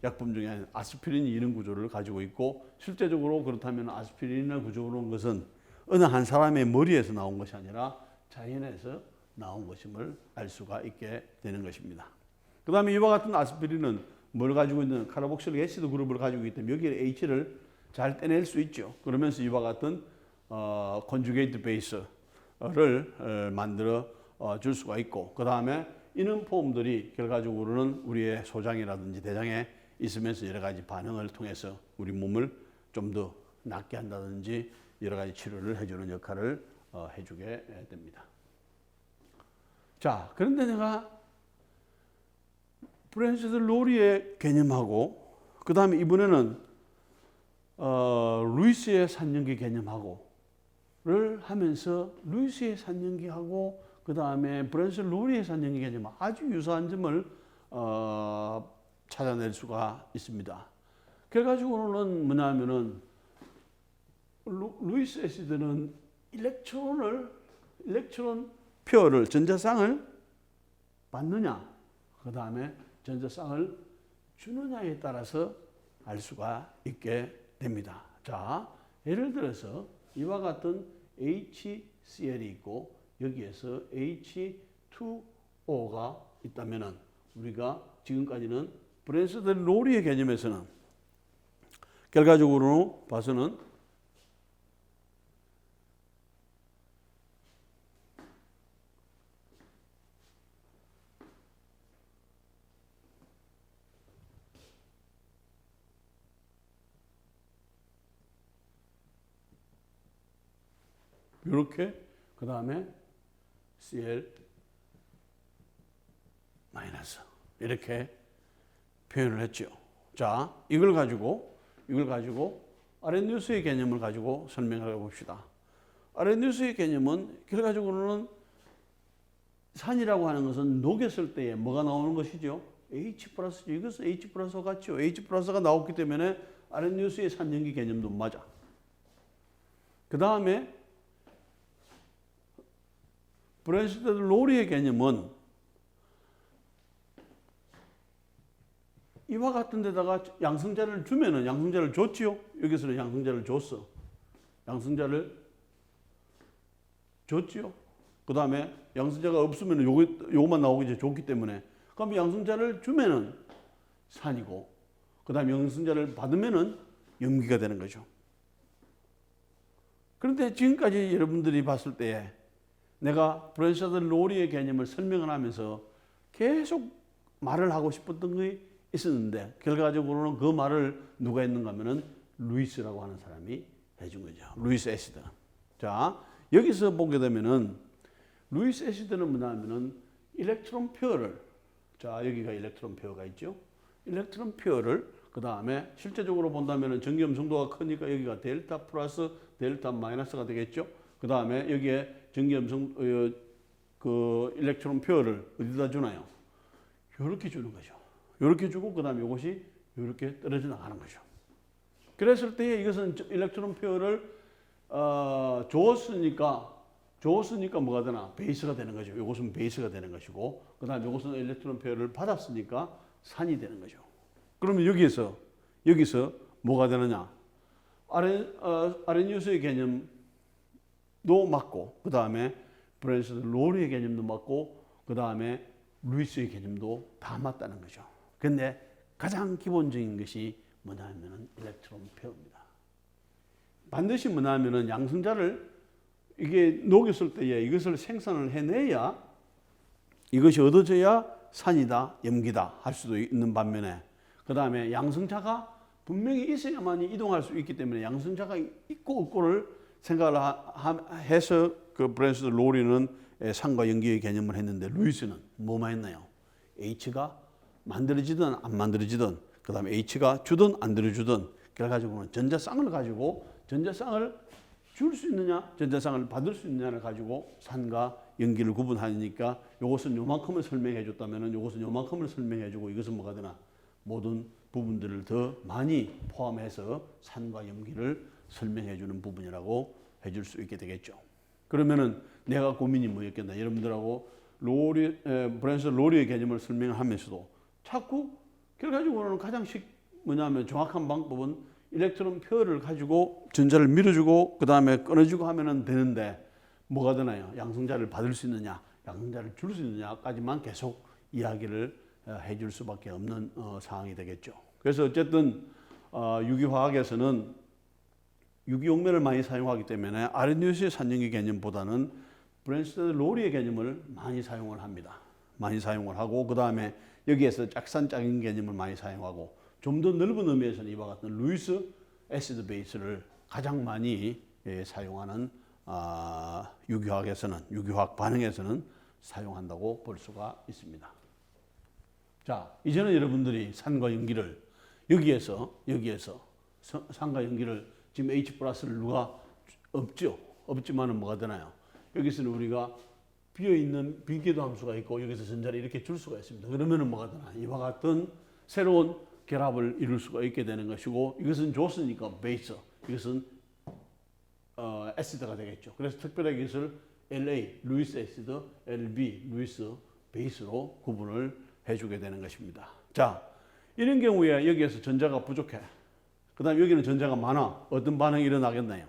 약품 중에 아스피린이 이런 구조를 가지고 있고 실제적으로 그렇다면 아스피린의 구조로는 것은 어느 한 사람의 머리에서 나온 것이 아니라 자연에서 나온 것임을 알 수가 있게 되는 것입니다. 그 다음에 이와 같은 아스피린은 뭘 가지고 있는 카르복실릭 애시드 그룹을 가지고 있기 때문에 여기에 H를 잘 떼낼 수 있죠. 그러면서 이와 같은 컨주게이트 베이스를 만들어 줄 수가 있고 그 다음에 이런 폼들이 결과적으로는 우리의 소장이라든지 대장에 있으면서 여러 가지 반응을 통해서 우리 몸을 좀 더 낫게 한다든지 여러 가지 치료를 해주는 역할을 해주게 됩니다. 자, 그런데 내가 프랜시스 로리의 개념하고 그 다음에 이번에는 루이스의 산염기 개념하고를 하면서 루이스의 산염기하고 그 다음에 프랜시스 로리의 산염기 개념 아주 유사한 점을 찾아낼 수가 있습니다. 결과적으로는 뭐냐면은 루이스 애시드는 일렉트론 페어를 전자쌍을 받느냐 그 다음에 전자쌍을 주느냐에 따라서 알 수가 있게 됩니다. 자, 예를 들어서 이와 같은 HCl이 있고 여기에서 H2O가 있다면은 우리가 지금까지는 프랜시스 로리의 개념에서는 결과적으로 봐서는 이렇게 그 다음에 Cl 마이너스 이렇게 표현을 했죠. 자, 이걸 가지고 아렌누스의 개념을 가지고 설명을 해봅시다. 아렌누스의 개념은 결과적으로는 산이라고 하는 것은 녹였을 때에 뭐가 나오는 것이죠? H+, 이것은 H+가 같죠. H+가 나왔기 때문에 아렌유스의 산연기 개념도 맞아. 그 다음에 브랜스테드 로리의 개념은 이와 같은 데다가 양성자를 주면은 양성자를 줬지요. 여기서는 양성자를 줬어. 양성자를 줬지요. 그 다음에 양성자가 없으면 요것만 나오고 이제 줬기 때문에 그럼 양성자를 주면은 산이고 그 다음에 양성자를 받으면은 염기가 되는 거죠. 그런데 지금까지 여러분들이 봤을 때 내가 브랜스테드 로리의 개념을 설명을 하면서 계속 말을 하고 싶었던 게 있었는데 결과적으로는 그 말을 누가 했는가 하면은 루이스라고 하는 사람이 해준 거죠. 루이스 애시드. 자, 여기서 보게 되면은 루이스 애시드는 뭐냐면은 일렉트론 페어를, 자, 여기가 일렉트론 페어가 있죠. 일렉트론 페어를 그 다음에 실제적으로 본다면은 전기음 성도가 크니까 여기가 델타 플러스 델타 마이너스가 되겠죠. 그 다음에 여기에 전기음성 그 일렉트론 페어를 어디다 주나요? 이렇게 주는 거죠. 이렇게 주고 그 다음에 이것이 이렇게 떨어져 나가는 거죠. 그랬을 때 이것은 일렉트론 페어를 줬으니까 뭐가 되나? 베이스가 되는 거죠. 이것은 베이스가 되는 것이고 그 다음에 이것은 일렉트론 페어를 받았으니까 산이 되는 거죠. 그러면 여기서 뭐가 되느냐? 아렌유스의 개념도 맞고 그 다음에 브랜스테드 로리의 개념도 맞고 그 다음에 루이스의 개념도 다 맞다는 거죠. 근데 가장 기본적인 것이 뭐냐면은 일렉트론 페어입니다. 반드시 뭐냐면은 양성자를 이게 녹였을 때에 이것을 생산을 해내야 이것이 얻어져야 산이다, 염기다 할 수도 있는 반면에 그 다음에 양성자가 분명히 있어야만이 이동할 수 있기 때문에 양성자가 있고 없고를 생각을 해서 그 브랜스테드 로리는 산과 염기의 개념을 했는데 루이스는 뭐만 했나요? H가 만들어지든 안 만들어지든 그 다음에 H가 주든 안 들어주든 결과적으로는 전자쌍을 가지고 전자쌍을 줄 수 있느냐 전자쌍을 받을 수 있느냐를 가지고 산과 염기를 구분하니까 이것은 요만큼을 설명해 줬다면 이것은 요만큼을 설명해 주고 이것은 뭐가 되나 모든 부분들을 더 많이 포함해서 산과 염기를 설명해 주는 부분이라고 해줄 수 있게 되겠죠. 그러면은 내가 고민이 뭐였겠나 여러분들하고 브랜스테드 로리의 개념을 설명하면서도 자꾸 결과적으로는 가장 뭐냐면 정확한 방법은 일렉트론 페어를 가지고 전자를 밀어주고 그 다음에 끊어주고 하면은 되는데 뭐가 되나요? 양성자를 받을 수 있느냐, 양성자를 줄 수 있느냐까지만 계속 이야기를 해줄 수밖에 없는 상황이 되겠죠. 그래서 어쨌든 유기화학에서는 유기용매를 많이 사용하기 때문에 아렌유스의 산연기 개념보다는 브랜스테드 로리의 개념을 많이 사용을 합니다. 많이 사용을 하고 그 다음에 여기에서 짝산짝인 개념을 많이 사용하고 좀 더 넓은 의미에서는 이와 같은 루이스 애시드 베이스를 가장 많이 사용하는 유기화학에서는 유기화학 반응에서는 사용한다고 볼 수가 있습니다. 자, 이제는 여러분들이 산과 염기를 여기에서 산과 염기를 지금 H 플러스를 누가 없죠. 없지만은 뭐가 되나요? 여기서는 우리가 비어있는 빈궤도 함수가 있고 여기서 전자를 이렇게 줄 수가 있습니다. 그러면은 뭐가 되나? 이와 같은 새로운 결합을 이룰 수가 있게 되는 것이고 이것은 줬으니까 베이스, 이것은 애시드가 되겠죠. 그래서 특별하게 이것을 LA, 루이스 애시드, LB, 루이스 베이스로 구분을 해주게 되는 것입니다. 자, 이런 경우에 여기에서 전자가 부족해. 그 다음에 여기는 전자가 많아. 어떤 반응이 일어나겠나요?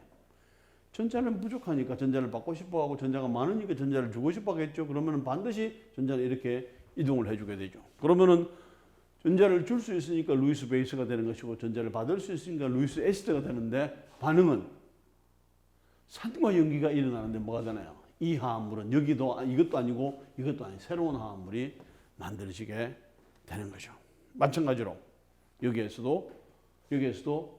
전자는 부족하니까 전자를 받고 싶어 하고 전자가 많으니까 전자를 주고 싶어 하겠죠. 그러면 반드시 전자를 이렇게 이동을 해주게 되죠. 그러면은 전자를 줄 수 있으니까 루이스 베이스가 되는 것이고 전자를 받을 수 있으니까 루이스 애시드가 되는데 반응은 산과 염기가 일어나는데 뭐가 되나요? 이 화합물은 이것도 아니고 새로운 화합물이 만들어지게 되는 거죠. 마찬가지로 여기에서도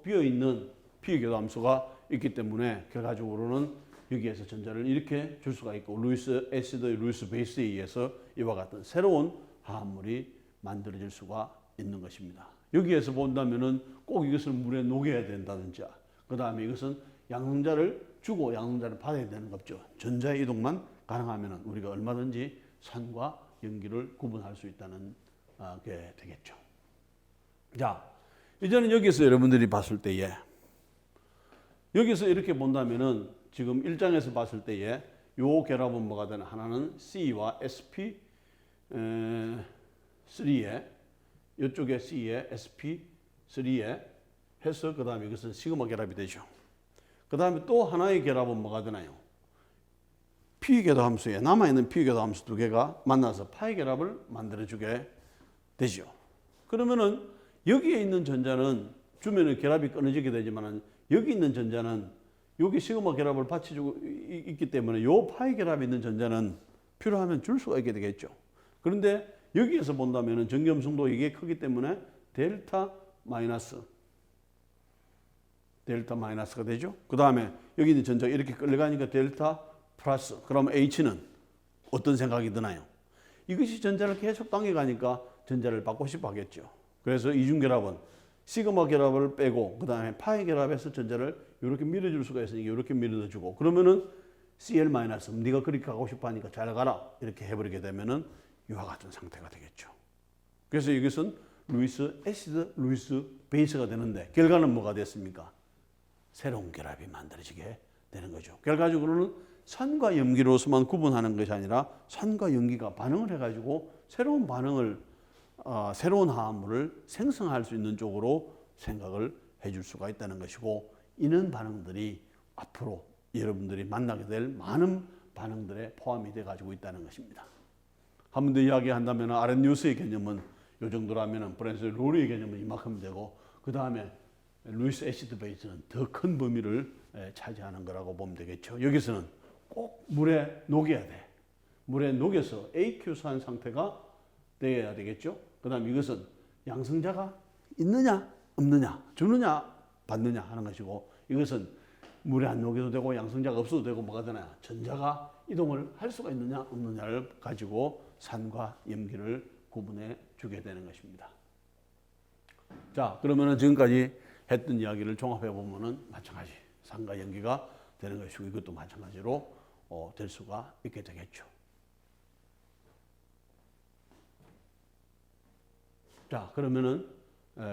비어있는 피교도함수가 있기 때문에 결과적으로는 여기에서 전자를 이렇게 줄 수가 있고 루이스 애시드, 루이스 베이스에 의해서 이와 같은 새로운 화합물이 만들어질 수가 있는 것입니다. 여기에서 본다면은 꼭 이것을 물에 녹여야 된다든지 그 다음에 이것은 양성자를 주고 양성자를 받아야 되는 거죠. 전자의 이동만 가능하면은 우리가 얼마든지 산과 염기를 구분할 수 있다는 게 되겠죠. 자, 이제는 여기서 여러분들이 봤을 때에 여기서 이렇게 본다면은 지금 1장에서 봤을 때에 요 결합은 뭐가 되나? 하나는 C와 sp 3에 이쪽에 C에 sp3에 해서 그 다음에 이것은 시그마 결합이 되죠. 그 다음에 또 하나의 결합은 뭐가 되나요? p 궤도함수에 남아있는 p 궤도함수 두 개가 만나서 파이 결합을 만들어주게 되죠. 그러면은 여기에 있는 전자는 주면은 결합이 끊어지게 되지만은 여기 있는 전자는 여기 시그마 결합을 받쳐주고 있기 때문에 요 파이 결합이 있는 전자는 필요하면 줄 수가 있게 되겠죠. 그런데 여기에서 본다면은 전기음성도 이게 크기 때문에 델타 마이너스가 되죠. 그 다음에 여기 있는 전자가 이렇게 끌려가니까 델타 플러스. 그러면 H는 어떤 생각이 드나요? 이것이 전자를 계속 당겨가니까 전자를 받고 싶어 하겠죠. 그래서 이중결합은 시그마 결합을 빼고 그 다음에 파이 결합해서 전자를 이렇게 밀어줄 수가 있으니까 이렇게 밀어주고 그러면은 Cl- 네가 그렇게 가고 싶어 하니까 잘 가라 이렇게 해버리게 되면은 이와 같은 상태가 되겠죠. 그래서 이것은 루이스 애시드, 루이스 베이스가 되는데 결과는 뭐가 됐습니까? 새로운 결합이 만들어지게 되는 거죠. 결과적으로는 산과 염기로서만 구분하는 것이 아니라 산과 염기가 반응을 해가지고 새로운 반응을 새로운 화합물을 생성할 수 있는 쪽으로 생각을 해줄 수가 있다는 것이고 이런 반응들이 앞으로 여러분들이 만나게 될 많은 반응들에 포함이 돼 가지고 있다는 것입니다. 한 번 더 이야기한다면 아렌유스의 개념은 이 정도라면 브랜스 로리의 개념은 이만큼 되고 그 다음에 루이스 애시드 베이스는 더 큰 범위를 차지하는 거라고 보면 되겠죠. 여기서는 꼭 물에 녹여야 돼. 물에 녹여서 AQ수한 상태가 되어야 되겠죠. 그 다음 이것은 양성자가 있느냐 없느냐 주느냐 받느냐 하는 것이고 이것은 물에 안 녹여도 되고 양성자가 없어도 되고 뭐가 되나 전자가 이동을 할 수가 있느냐 없느냐를 가지고 산과 염기를 구분해 주게 되는 것입니다. 자, 그러면은 지금까지 했던 이야기를 종합해 보면은 마찬가지 산과 염기가 되는 것이고 이것도 마찬가지로 될 수가 있게 되겠죠. 자, 그러면은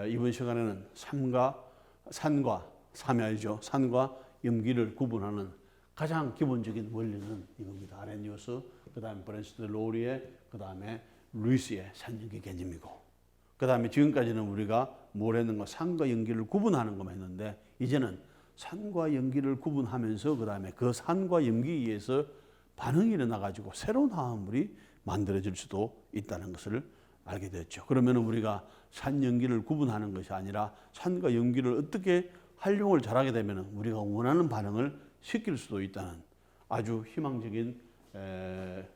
이번 시간에는 산과 삼야이죠. 산과 염기를 구분하는 가장 기본적인 원리는 이겁니다. 아렌유스, 그 다음에 브랜스트 로리의, 그 다음에 루이스의 산염기 개념이고, 그 다음에 지금까지는 우리가 뭘 했는가? 산과 염기를 구분하는 것만 했는데, 이제는 산과 염기를 구분하면서 그 다음에 그 산과 염기에 의해서 반응이 일어나가지고 새로운 화합물이 만들어질 수도 있다는 것을 알게 됐죠. 그러면 우리가 산, 염기를 구분하는 것이 아니라 산과 염기를 어떻게 활용을 잘하게 되면 우리가 원하는 반응을 시킬 수도 있다는 아주 희망적인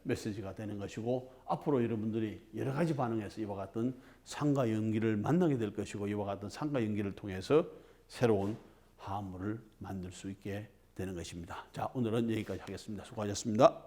메시지가 되는 것이고 앞으로 여러분들이 여러 가지 반응에서 이와 같은 산과 염기를 만나게 될 것이고 이와 같은 산과 염기를 통해서 새로운 화합물을 만들 수 있게 되는 것입니다. 자, 오늘은 여기까지 하겠습니다. 수고하셨습니다.